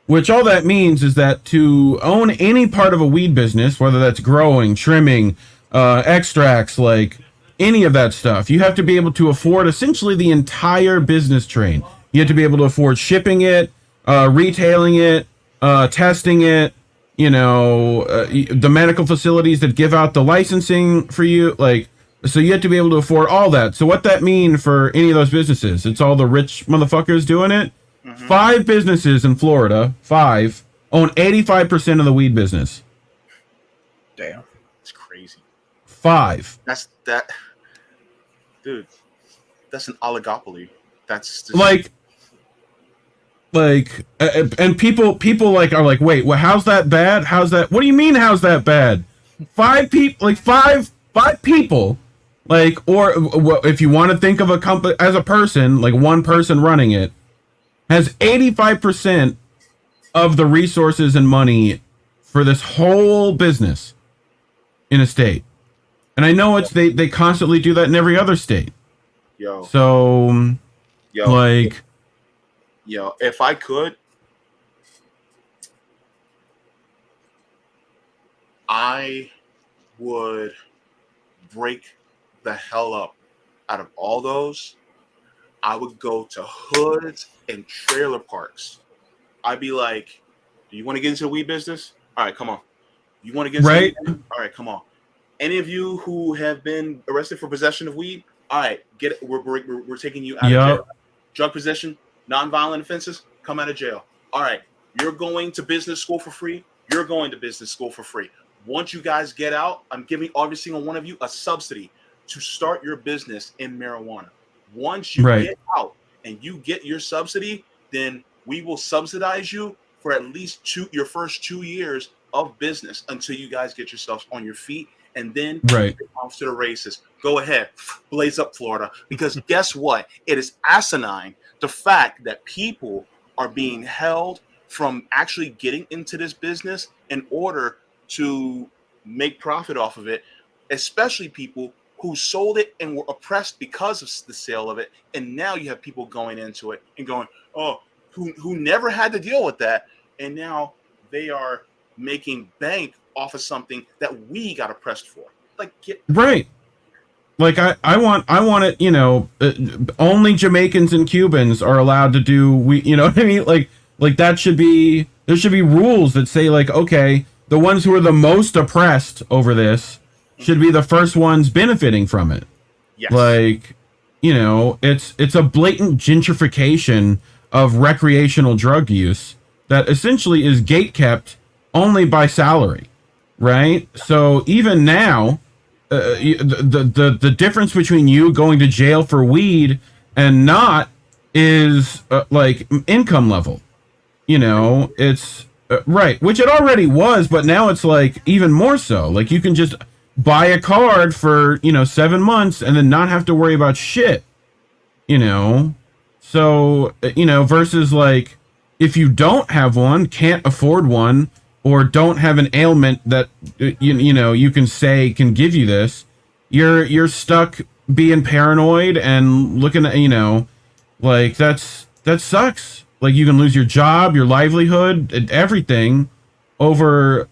which all that means is that to own any part of a weed business, whether that's growing, trimming, extracts, like any of that stuff, you have to be able to afford essentially the entire business train. You have to be able to afford shipping it, retailing it, testing it, the medical facilities that give out the licensing for you, like, so you have to be able to afford all that. So what that mean for any of those businesses? It's all the rich motherfuckers doing it. 5 businesses in Florida, 5, own 85% of the weed business.
Damn, it's crazy.
5.
Dude. That's an oligopoly. That's just,
and people like are like, wait, well, how's that bad? How's that? What do you mean? How's that bad? 5 people, like five people, like, or if you want to think of a company as a person, like one person running it, has 85% of the resources and money for this whole business in a state. And I know they constantly do that in every other state. So,
if I could, I would break the hell up out of all those. I would go to hoods and trailer parks. I'd be like, do you want to get into the weed business? All right, come on. You want to get into the weed business? All right, come on. Any of you who have been arrested for possession of weed, all right, get it. We're taking you out of jail. Drug possession, nonviolent offenses, come out of jail. All right, you're going to business school for free. You're going to business school for free. Once you guys get out, I'm giving every single one of you a subsidy to start your business in marijuana. Once you get out and you get your subsidy, then we will subsidize you for at least your first 2 years of business until you guys get yourselves on your feet. And then off to the races. Go ahead, blaze up Florida. Because guess what? It is asinine, the fact that people are being held from actually getting into this business in order to make profit off of it, especially people who sold it and were oppressed because of the sale of it. And now you have people going into it and going, who never had to deal with that. And now they are making bank off of something that we got oppressed for. Like,
Like I want it, only Jamaicans and Cubans are allowed to do, you know what I mean? Like there should be rules that say, like, okay, the ones who are the most oppressed over this should be the first ones benefiting from it.
Yes.
Like, it's a blatant gentrification of recreational drug use that essentially is gatekept only by salary, right? So even now, the difference between you going to jail for weed and not is like income level. It's which it already was, but now it's like even more so. Like, you can just buy a card for 7 months and then not have to worry about shit. So versus like, if you don't have one, can't afford one, or don't have an ailment that you can say can give you this, you're stuck being paranoid and looking at like that sucks. Like, you can lose your job, your livelihood, and everything over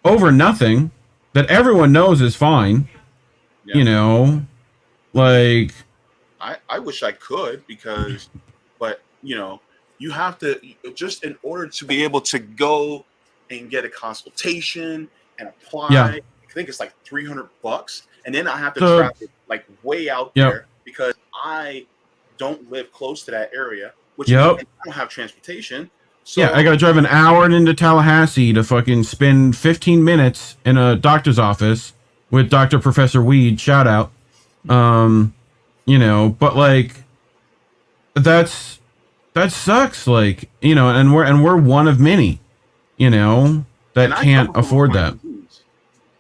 nothing that everyone knows is fine. Like,
I wish I could, but you have to, just in order to be able to go and get a consultation and apply. I think it's like $300, and then I have to travel like way out there because I don't live close to that area, which I don't have transportation. So
I gotta drive an hour into Tallahassee to fucking spend 15 minutes in a doctor's office with Dr. Professor Weed. Shout out. But like, that sucks. Like, and we're one of many. That can't afford that.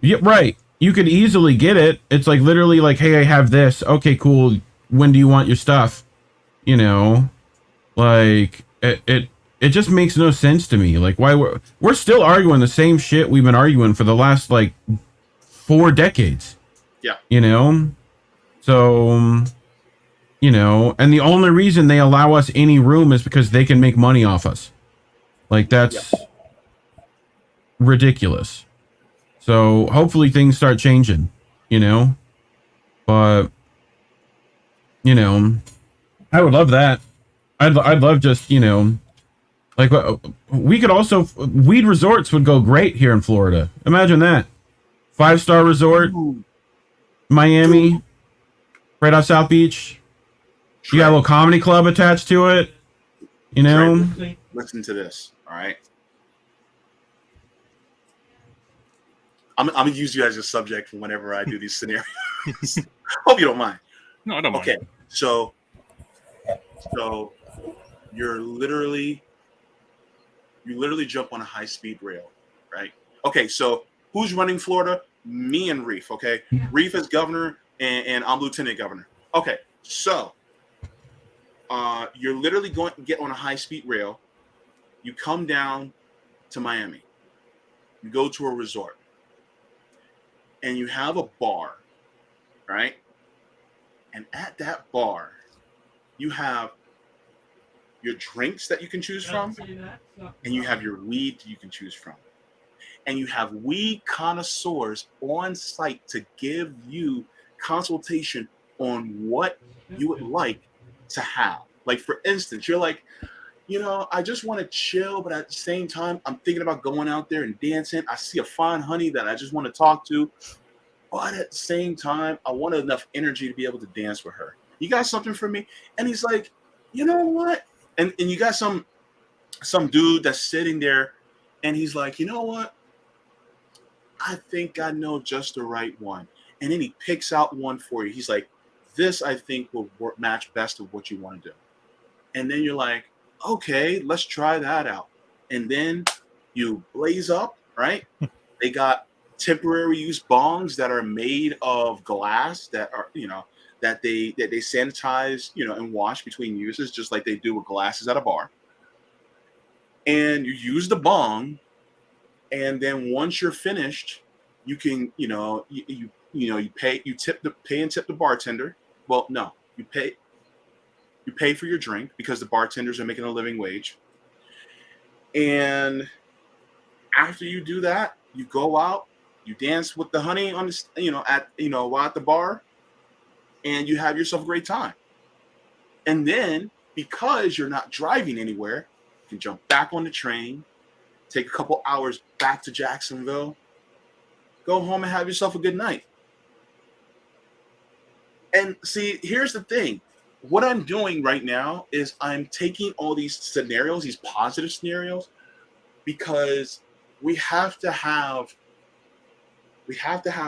Yeah, right. You could easily get it. It's like literally like, hey, I have this. Okay, cool. When do you want your stuff? Like it just makes no sense to me. Like, why we're still arguing the same shit we've been arguing for the last like 4 decades.
Yeah.
So you know, and the only reason they allow us any room is because they can make money off us. Like, that's ridiculous. So hopefully things start changing, you know, but you know, I would love that. I'd love just, you know, like we could also, weed resorts would go great here in Florida. Imagine that. 5-star resort, Miami, right off South Beach. You got a little comedy club attached to it, you know.
Listen to this, all right? I'm gonna use you as a subject for whenever I do these scenarios. Hope you don't mind.
No, I don't mind.
Okay, so you literally jump on a high-speed rail, right? Okay, so who's running Florida? Me and Reef, okay? Reef is governor, and I'm lieutenant governor. Okay, so you're literally going to get on a high-speed rail. You come down to Miami. You go to a resort. And you have a bar, right? And at that bar, you have your drinks that you can choose from, and you have your weed you can choose from. And you have weed connoisseurs on site to give you consultation on what you would like to have. Like, for instance, you're like, you know, I just want to chill, but at the same time, I'm thinking about going out there and dancing. I see a fine honey that I just want to talk to, but at the same time, I want enough energy to be able to dance with her. You got something for me? And he's like, you know what? And you got some dude that's sitting there, and he's like, you know what? I think I know just the right one. And then he picks out one for you. He's like, this I think will match best with what you want to do. And then you're like, okay, let's try that out. And then you blaze up, right? They got temporary use bongs that are made of glass that are, you know, that they sanitize, you know, and wash between uses, just like they do with glasses at a bar. And you use the bong, and then once you're finished, you can, you know, you pay and tip the bartender. Well, no, you pay for your drink because the bartenders are making a living wage. And after you do that, you go out, you dance with the honey on the, while at the bar, and you have yourself a great time. And then, because you're not driving anywhere, you can jump back on the train, take a couple hours back to Jacksonville, go home and have yourself a good night. And see, here's the thing. What I'm doing right now is I'm taking all these scenarios, these positive scenarios, because we have to have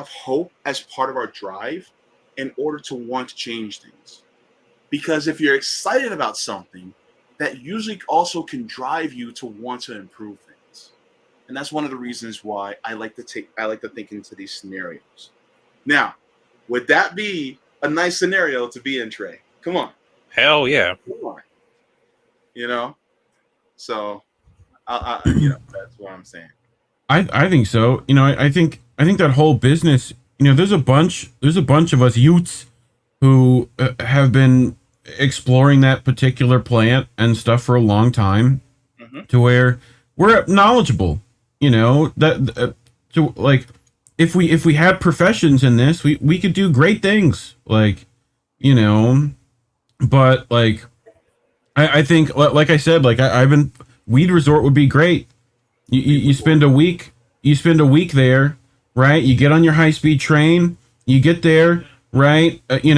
hope as part of our drive in order to want to change things. Because if you're excited about something, that usually also can drive you to want to improve things. And that's one of the reasons why I like to think into these scenarios. Now, would that be a nice scenario to be in, Trey? Come on.
Hell yeah.
Come on. You know? So, that's what I'm saying.
I think so. You know, I think that whole business, you know, there's a bunch of us youths who have been exploring that particular plant and stuff for a long time, to where we're knowledgeable, you know, that so like if we had professions in this, we could do great things, like, you know. But like I think, like I said, like I've been, weed resort would be great. You spend a week there, right? You get on your high speed train, you get there, right? You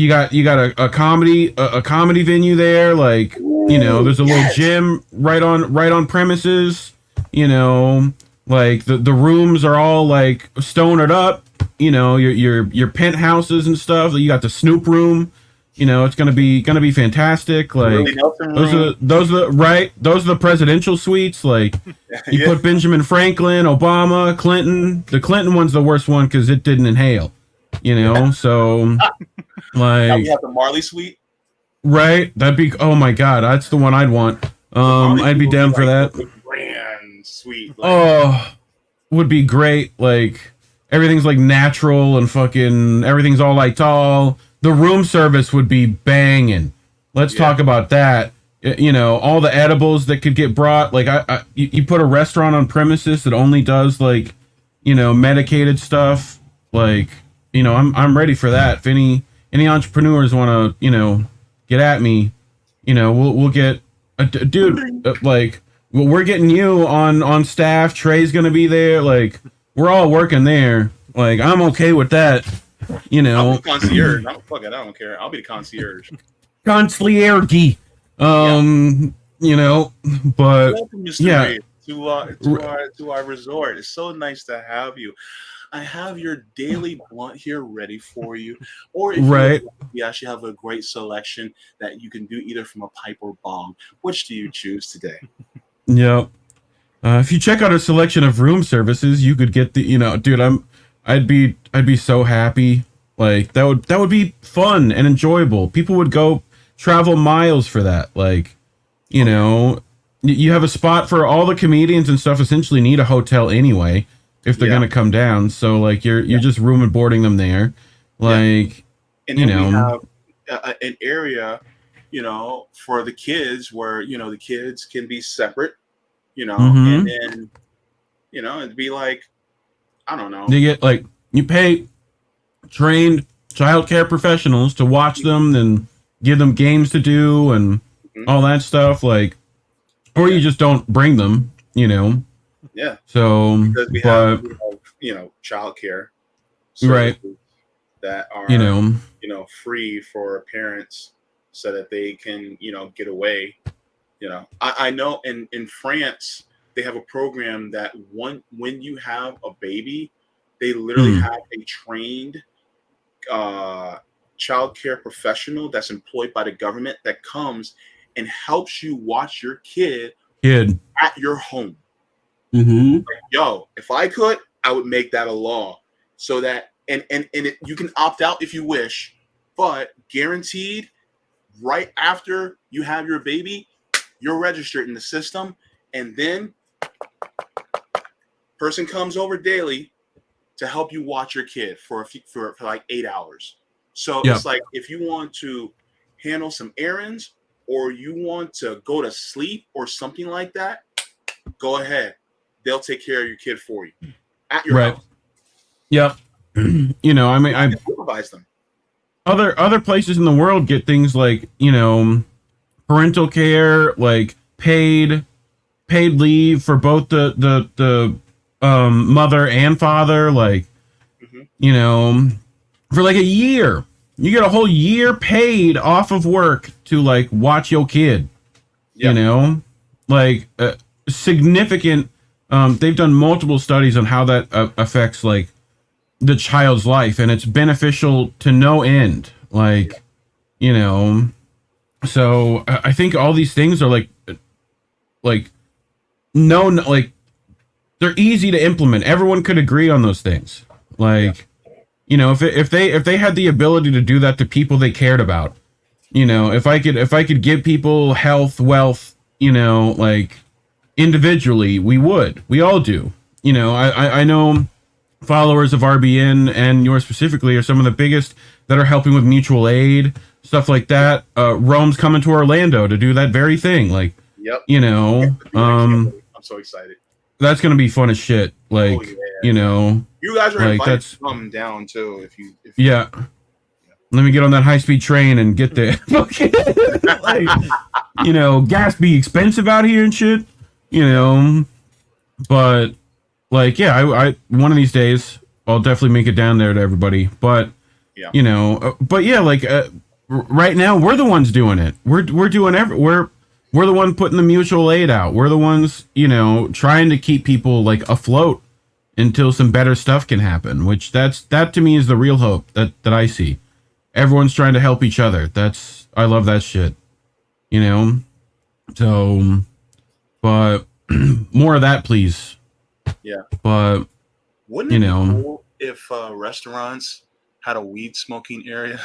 got a comedy venue there, like, you know, there's a little gym right on premises, you know, like the rooms are all like stonered up, you know, your penthouses and stuff. You got the Snoop room, you know, it's gonna be fantastic. Like those are the presidential suites. Like you put Benjamin Franklin, Obama, Clinton. The Clinton one's the worst one because it didn't inhale, you know. So like
now we have the Marley suite.
Right, that'd be, oh my god, that's the one I'd want. I'd be down for that.
Grand suite.
Oh, would be great. Like everything's like natural and fucking everything's all like tall. the room service would be banging. Let's talk about that. You know, all the edibles that could get brought. Like, you put a restaurant on premises that only does like, you know, medicated stuff. Like, you know, I'm ready for that. If any entrepreneurs want to, you know, get at me, you know, we'll get a dude. Like, well, we're getting you on staff. Trey's gonna be there. Like, we're all working there. Like, I'm okay with that. You know,
I'll be concierge. Fuck it, I don't care. I'll be the concierge.
concierge. You know, but
Welcome, Mr.
yeah.
Ray, to our resort. It's so nice to have you. I have your daily blunt here ready for you. Or if we actually have a great selection that you can do either from a pipe or bong. Which do you choose today?
Yep. If you check out a selection of room services, you could get the, you know, dude, I'd be so happy. Like, that would be fun and enjoyable. People would go travel miles for that. Like, you know, you have a spot for all the comedians and stuff. Essentially need a hotel anyway if they're gonna come down. So like, you're just room and boarding them there. Like,
and
you
then
know,
we have an area, you know, for the kids where, you know, the kids can be separate, you know, and then, you know, it'd be like, I don't know.
They get like, you pay trained childcare professionals to watch them and give them games to do and all that stuff. Like, or you just don't bring them, you know.
Yeah.
So,
because we have, you know, childcare,
right?
That are,
you know,
free for parents so that they can, you know, get away. You know, I know in France they have a program that when you have a baby, they literally have a trained childcare professional that's employed by the government that comes and helps you watch your kid at your home. Like, yo, if I could, I would make that a law so that you can opt out if you wish, but guaranteed right after you have your baby, you're registered in the system, and then person comes over daily to help you watch your kid for like 8 hours. So it's like, if you want to handle some errands or you want to go to sleep or something like that, go ahead. They'll take care of your kid for you at your house.
Yep. You know, I mean, I
supervise them.
Other places in the world get things like, you know, parental care, like paid leave for both the mother and father, like, you know, for like a year. You get a whole year paid off of work to like watch your kid. You know, like significant. They've done multiple studies on how that affects like the child's life, and it's beneficial to no end. Like, you know, so I think all these things are like they're easy to implement. Everyone could agree on those things. Like, you know, if they had the ability to do that to people they cared about, you know, if I could give people health, wealth, you know, like individually, we all do. You know, I know followers of RBN and yours specifically are some of the biggest that are helping with mutual aid, stuff like that. Rome's coming to Orlando to do that very thing. Like, you know,
I'm so excited.
That's gonna be fun as shit. Like, you know,
you guys are
like,
invited
that's
to come down too. If you
let me get on that high-speed train and get there. Like, you know, gas be expensive out here and shit. You know, but like, yeah, I one of these days I'll definitely make it down there to everybody. But you know, but yeah, like right now we're the ones doing it. We're doing we're the one putting the mutual aid out. We're the ones, you know, trying to keep people like afloat until some better stuff can happen. Which that to me is the real hope that I see. Everyone's trying to help each other. I love that shit. You know, so, but more of that, please.
Yeah.
But
wouldn't it be cool if restaurants had a weed smoking area?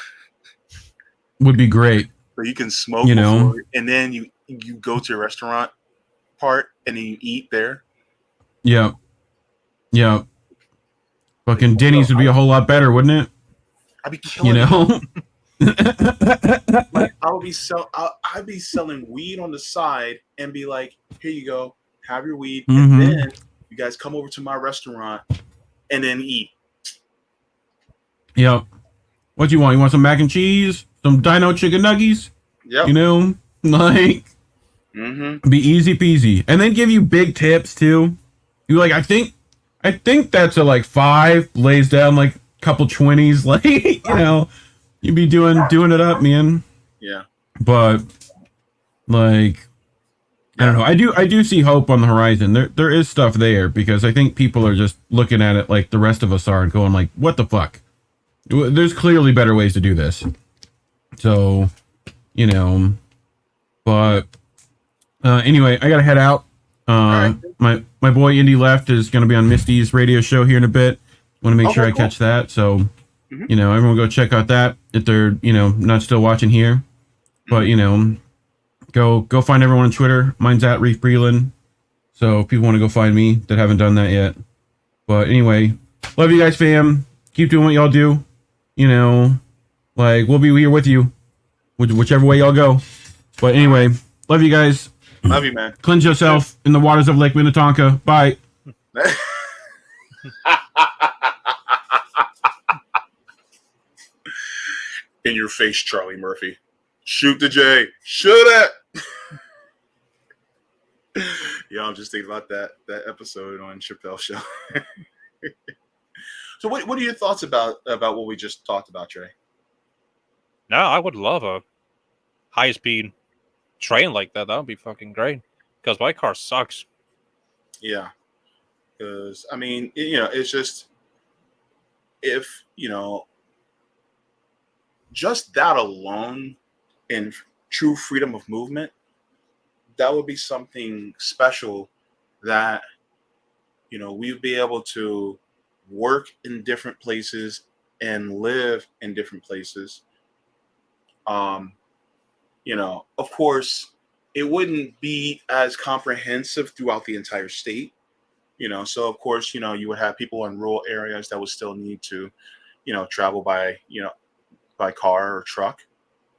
Would be great.
Where you can smoke,
you know,
and then you go to your restaurant part and then you eat there.
Yeah. Fucking Denny's would be a whole lot better, wouldn't it?
I'd be killing
it.
Like I'd be selling weed on the side and be like, here you go, have your weed, and
Mm-hmm.
then you guys come over to my restaurant and then eat.
Yep. What do you want? You want some mac and cheese? Some dino chicken nuggies?
Yep.
You know, like
Mm-hmm.
be easy peasy, and then give you big tips too. You like, I think that's a like 5, lays down like a couple 20s, like you know, you be doing it up, man.
Yeah.
But like, I don't know. I do see hope on the horizon. There is stuff there because I think people are just looking at it like the rest of us are and going like, what the fuck? There's clearly better ways to do this. So, you know, but anyway, I gotta head out.
All right.
My boy Indy Left is gonna be on Misty's radio show here in a bit. Want to make sure
Okay,
I
cool.
catch that. So,
Mhm.
you know, everyone go check out that if they're not still watching here. But go find everyone on Twitter. Mine's at Reef Breland. So if people want to go find me that haven't done that yet. But anyway, love you guys, fam. Keep doing what y'all do. You know, like we'll be here with you, whichever way y'all go. But anyway, love you guys.
Love you, man.
Cleanse yourself in the waters of Lake Minnetonka. Bye.
In your face, Charlie Murphy. Shoot the J. Shoot it. Yeah, I'm just thinking about that episode on Chappelle Show. So, what are your thoughts about what we just talked about, Trey?
No, I would love a high speed train like that. That would be fucking great. Because my car sucks.
Yeah, because I mean, it's just if just that alone in true freedom of movement, that would be something special that we'd be able to work in different places and live in different places. Of course, it wouldn't be as comprehensive throughout the entire state. So of course, you would have people in rural areas that would still need to, travel by car or truck,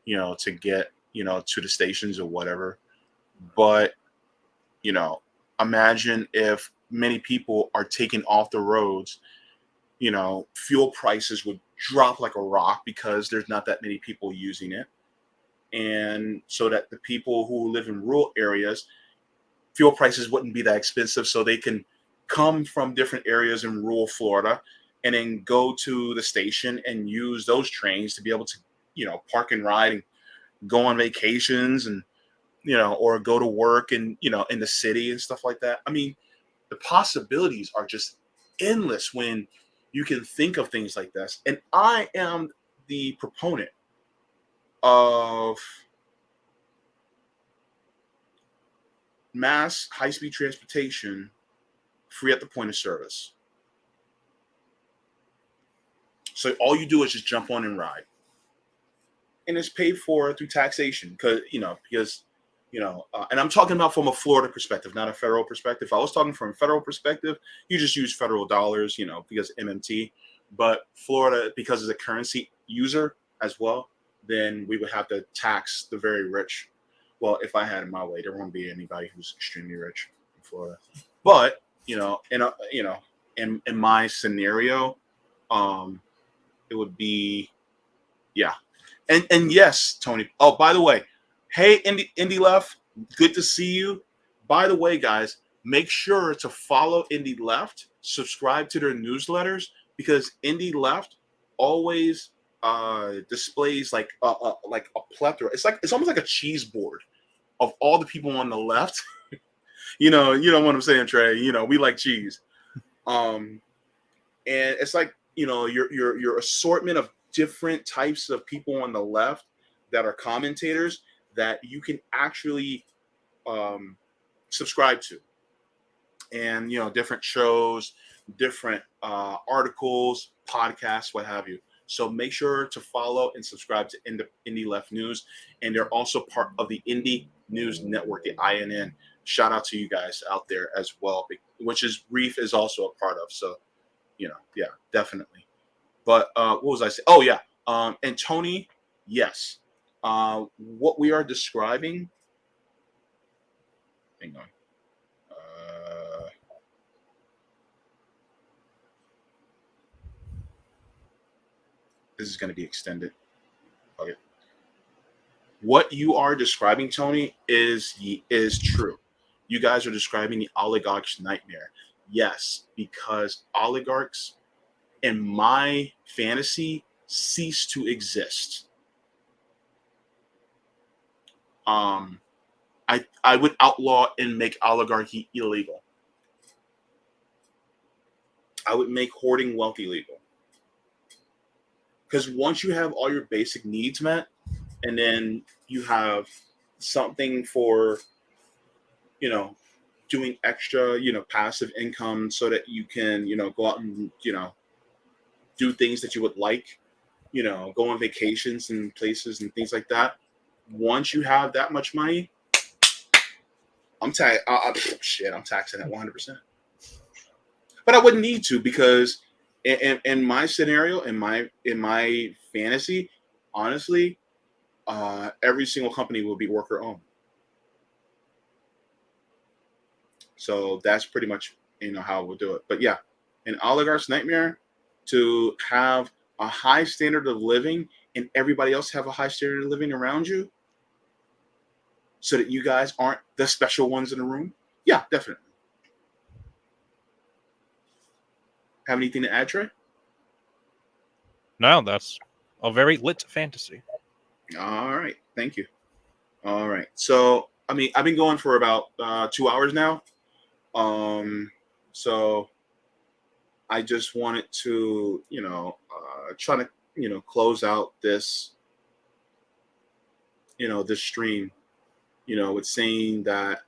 to get, to the stations or whatever. But, imagine if many people are taken off the roads, fuel prices would drop like a rock because there's not that many people using it. And so that the people who live in rural areas, fuel prices wouldn't be that expensive. So they can come from different areas in rural Florida and then go to the station and use those trains to be able to, park and ride and go on vacations and, or go to work and, in the city and stuff like that. I mean, the possibilities are just endless when you can think of things like this. And I am the proponent of mass high-speed transportation free at the point of service. So all you do is just jump on and ride. And it's paid for through taxation because and I'm talking about from a Florida perspective, not a federal perspective. If I was talking from a federal perspective, you just use federal dollars, because MMT. But Florida, because it's a currency user as well, then we would have to tax the very rich. Well, if I had it my way, there won't be anybody who's extremely rich in Florida. But in my scenario, it would be, yeah. And yes, Tony. Oh, by the way, hey, Indy Left, good to see you. By the way, guys, make sure to follow Indy Left, subscribe to their newsletters because Indy Left always displays like a plethora. It's almost like a cheese board of all the people on the left. You know what I'm saying, Trey. We like cheese. And it's like your assortment of different types of people on the left that are commentators that you can actually subscribe to, and different shows, different articles, podcasts, what have you. So make sure to follow and subscribe to Indy Left News, and they're also part of the Indie News Network, the INN. Shout out to you guys out there as well, which is Reef is also a part of. So yeah, definitely. But what was I saying? Oh yeah, and Tony, Yes. What we are describing. Hang on. This is going to be extended. Okay. What you are describing, Tony, is true. You guys are describing the oligarch's nightmare. Yes, because oligarchs in my fantasy cease to exist. Um, I would outlaw and make oligarchy illegal. I would make hoarding wealth illegal. Because once you have all your basic needs met, and then you have something for, you know, doing extra, passive income so that you can, go out and, do things that you would like, go on vacations and places and things like that. Once you have that much money, I'm shit, I'm taxing at 100%. But I wouldn't need to, because in my scenario, in my fantasy, honestly, every single company will be worker owned. So that's pretty much how we'll do it. But yeah, an oligarch's nightmare, to have a high standard of living and everybody else have a high standard of living around you, so that you guys aren't the special ones in the room. Yeah, definitely. Have anything to add, Trey?
No, that's a very lit fantasy.
All right, thank you. All right, so I mean, I've been going for about 2 hours now. So I just wanted to, try to, close out this, this stream, with saying that,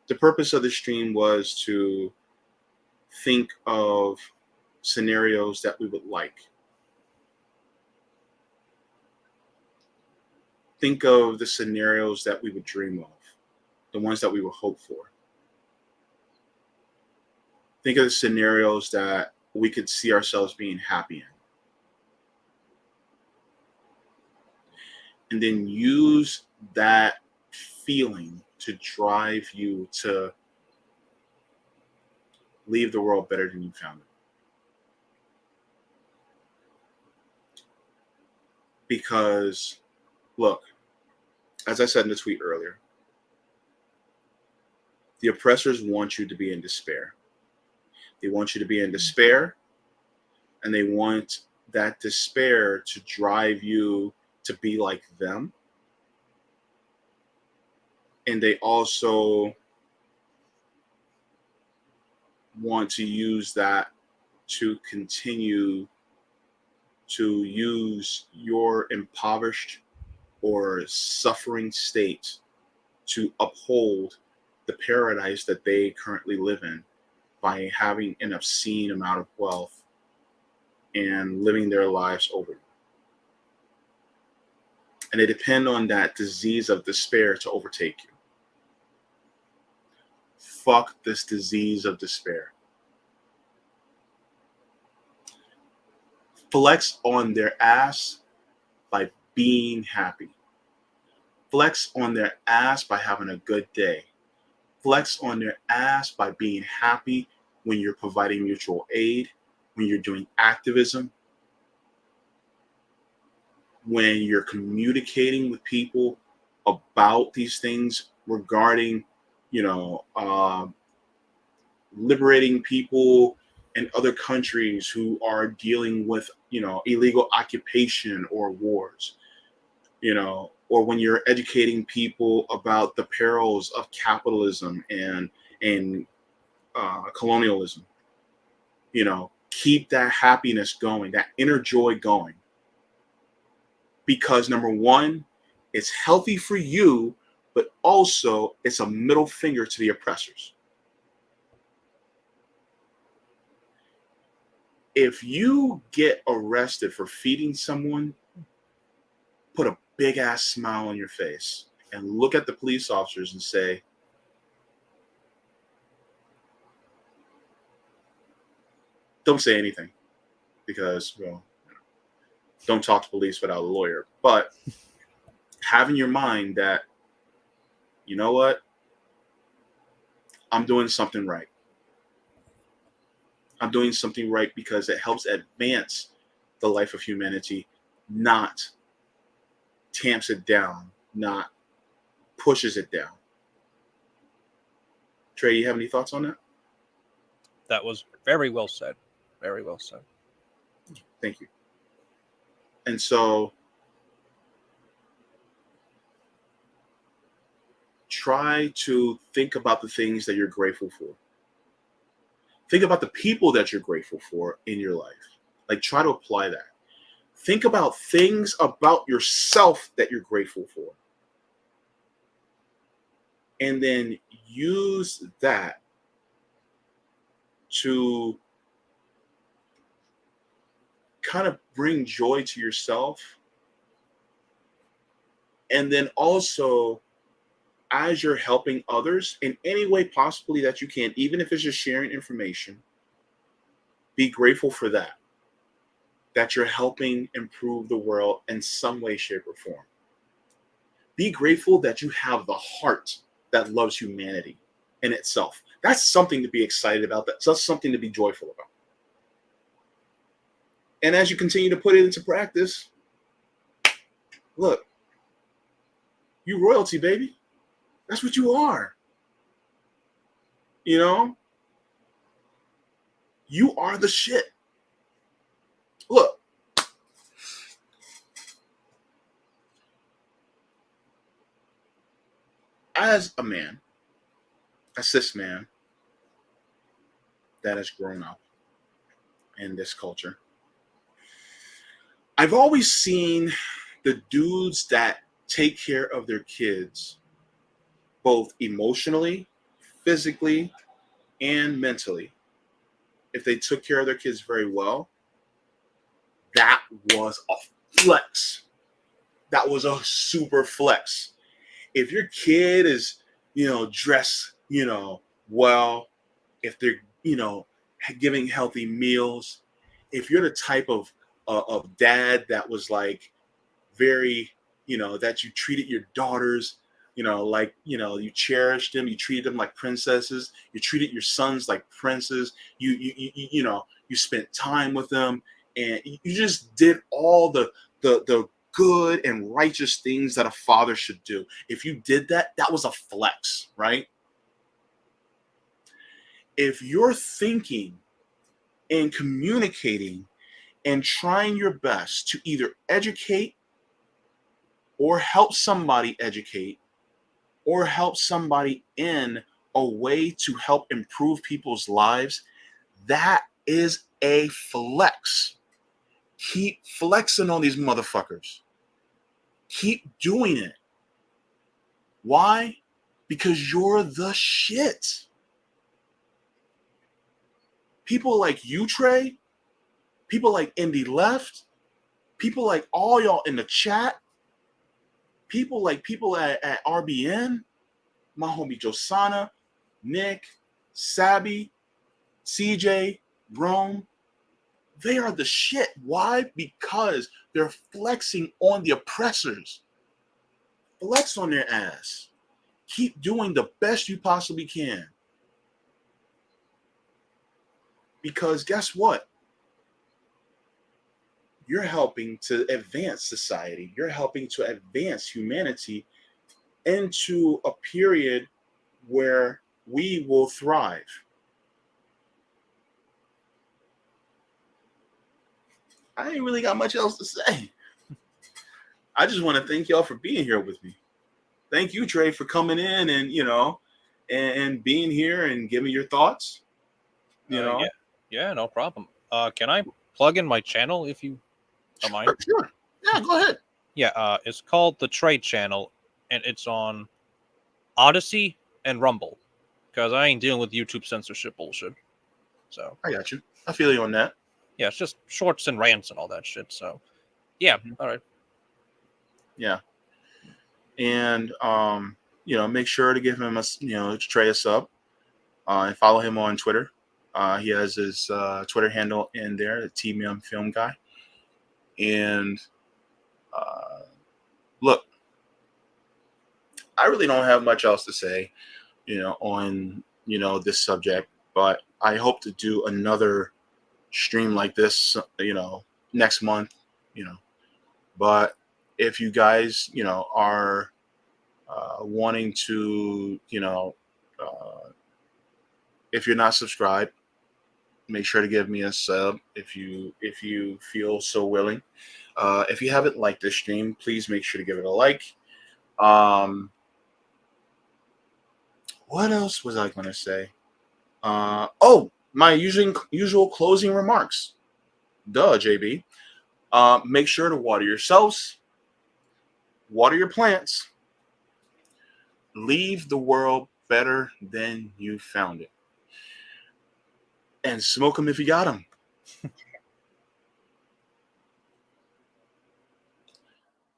the purpose of the stream was to think of scenarios that we would like. Think of the scenarios that we would dream of, the ones that we would hope for. Think of the scenarios that we could see ourselves being happy in. And then use that feeling to drive you to leave the world better than you found it. Because, look, as I said in the tweet earlier, the oppressors want you to be in despair. They want you to be in despair, and they want that despair to drive you to be like them. And they also want to use that to continue to use your impoverished or suffering state to uphold the paradise that they currently live in by having an obscene amount of wealth and living their lives over. And they depend on that disease of despair to overtake you. Fuck this disease of despair. Flex on their ass by being happy. Flex on their ass by having a good day. Flex on their ass by being happy when you're providing mutual aid, when you're doing activism, when you're communicating with people about these things regarding, liberating people in other countries who are dealing with, illegal occupation or wars, or when you're educating people about the perils of capitalism and colonialism. Keep that happiness going, that inner joy going. Because number one, it's healthy for you, but also it's a middle finger to the oppressors. If you get arrested for feeding someone, put a big ass smile on your face and look at the police officers and say, don't say anything because, well, don't talk to police without a lawyer. But have in your mind that, you know what? I'm doing something right. I'm doing something right because it helps advance the life of humanity, not tamps it down, not pushes it down. Trey, you have any thoughts on that?
That was very well said. Very well said.
Thank you. And so try to think about the things that you're grateful for. Think about the people that you're grateful for in your life. Like, try to apply that. Think about things about yourself that you're grateful for. And then use that to kind of bring joy to yourself. And then also, as you're helping others in any way possibly that you can, even if it's just sharing information, be grateful for that. That you're helping improve the world in some way, shape, or form. Be grateful that you have the heart that loves humanity in itself. That's something to be excited about. That's something to be joyful about. And as you continue to put it into practice, look, you royalty, baby. That's what you are. You know? You are the shit. Look. As a man, a cis man that has grown up in this culture, I've always seen the dudes that take care of their kids, both emotionally, physically, and mentally. If they took care of their kids very well, that was a flex. That was a super flex. If your kid is, dressed, well, if they're, giving healthy meals, if you're the type of dad that was like very, that you treated your daughters, like, you cherished them, you treated them like princesses, you treated your sons like princes, you spent time with them, and you just did all the good and righteous things that a father should do. If you did that, that was a flex, right? If you're thinking and communicating and trying your best to either educate or help somebody educate or help somebody in a way to help improve people's lives, that is a flex. Keep flexing on these motherfuckers. Keep doing it. Why? Because you're the shit. People like you, Trey, people like Indie Left, people like all y'all in the chat, people at RBN, my homie Josana, Nick, Sabby, CJ, Rome, they are the shit. Why? Because they're flexing on the oppressors. Flex on their ass. Keep doing the best you possibly can. Because guess what? You're helping to advance society. You're helping to advance humanity into a period where we will thrive. I ain't really got much else to say. I just want to thank y'all for being here with me. Thank you, Trey, for coming in and, and being here and giving your thoughts.
Yeah, no problem. Can I plug in my channel if you don't mind?
Sure. Yeah, go ahead.
Yeah, it's called The Trey Channel, and it's on Odyssey and Rumble, because I ain't dealing with YouTube censorship bullshit. So
I got you. I feel you on that.
yeah, it's just shorts and rants and all that shit. So yeah, all right.
Yeah. And make sure to give him Trey a sub and follow him on Twitter He has his Twitter handle in there, the TMM Film Guy. And look, I really don't have much else to say, on this subject, but I hope to do another stream like this, next month, But if you guys, are wanting to, if you're not subscribed, make sure to give me a sub if you feel so willing. If you haven't liked this stream, please make sure to give it a like. What else was I going to say? My usual closing remarks. Duh, JB. Make sure to water yourselves, water your plants, leave the world better than you found it, and smoke them if you got them.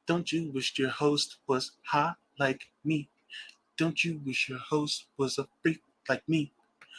Don't you wish your host was hot like me? Don't you wish your host was a freak like me?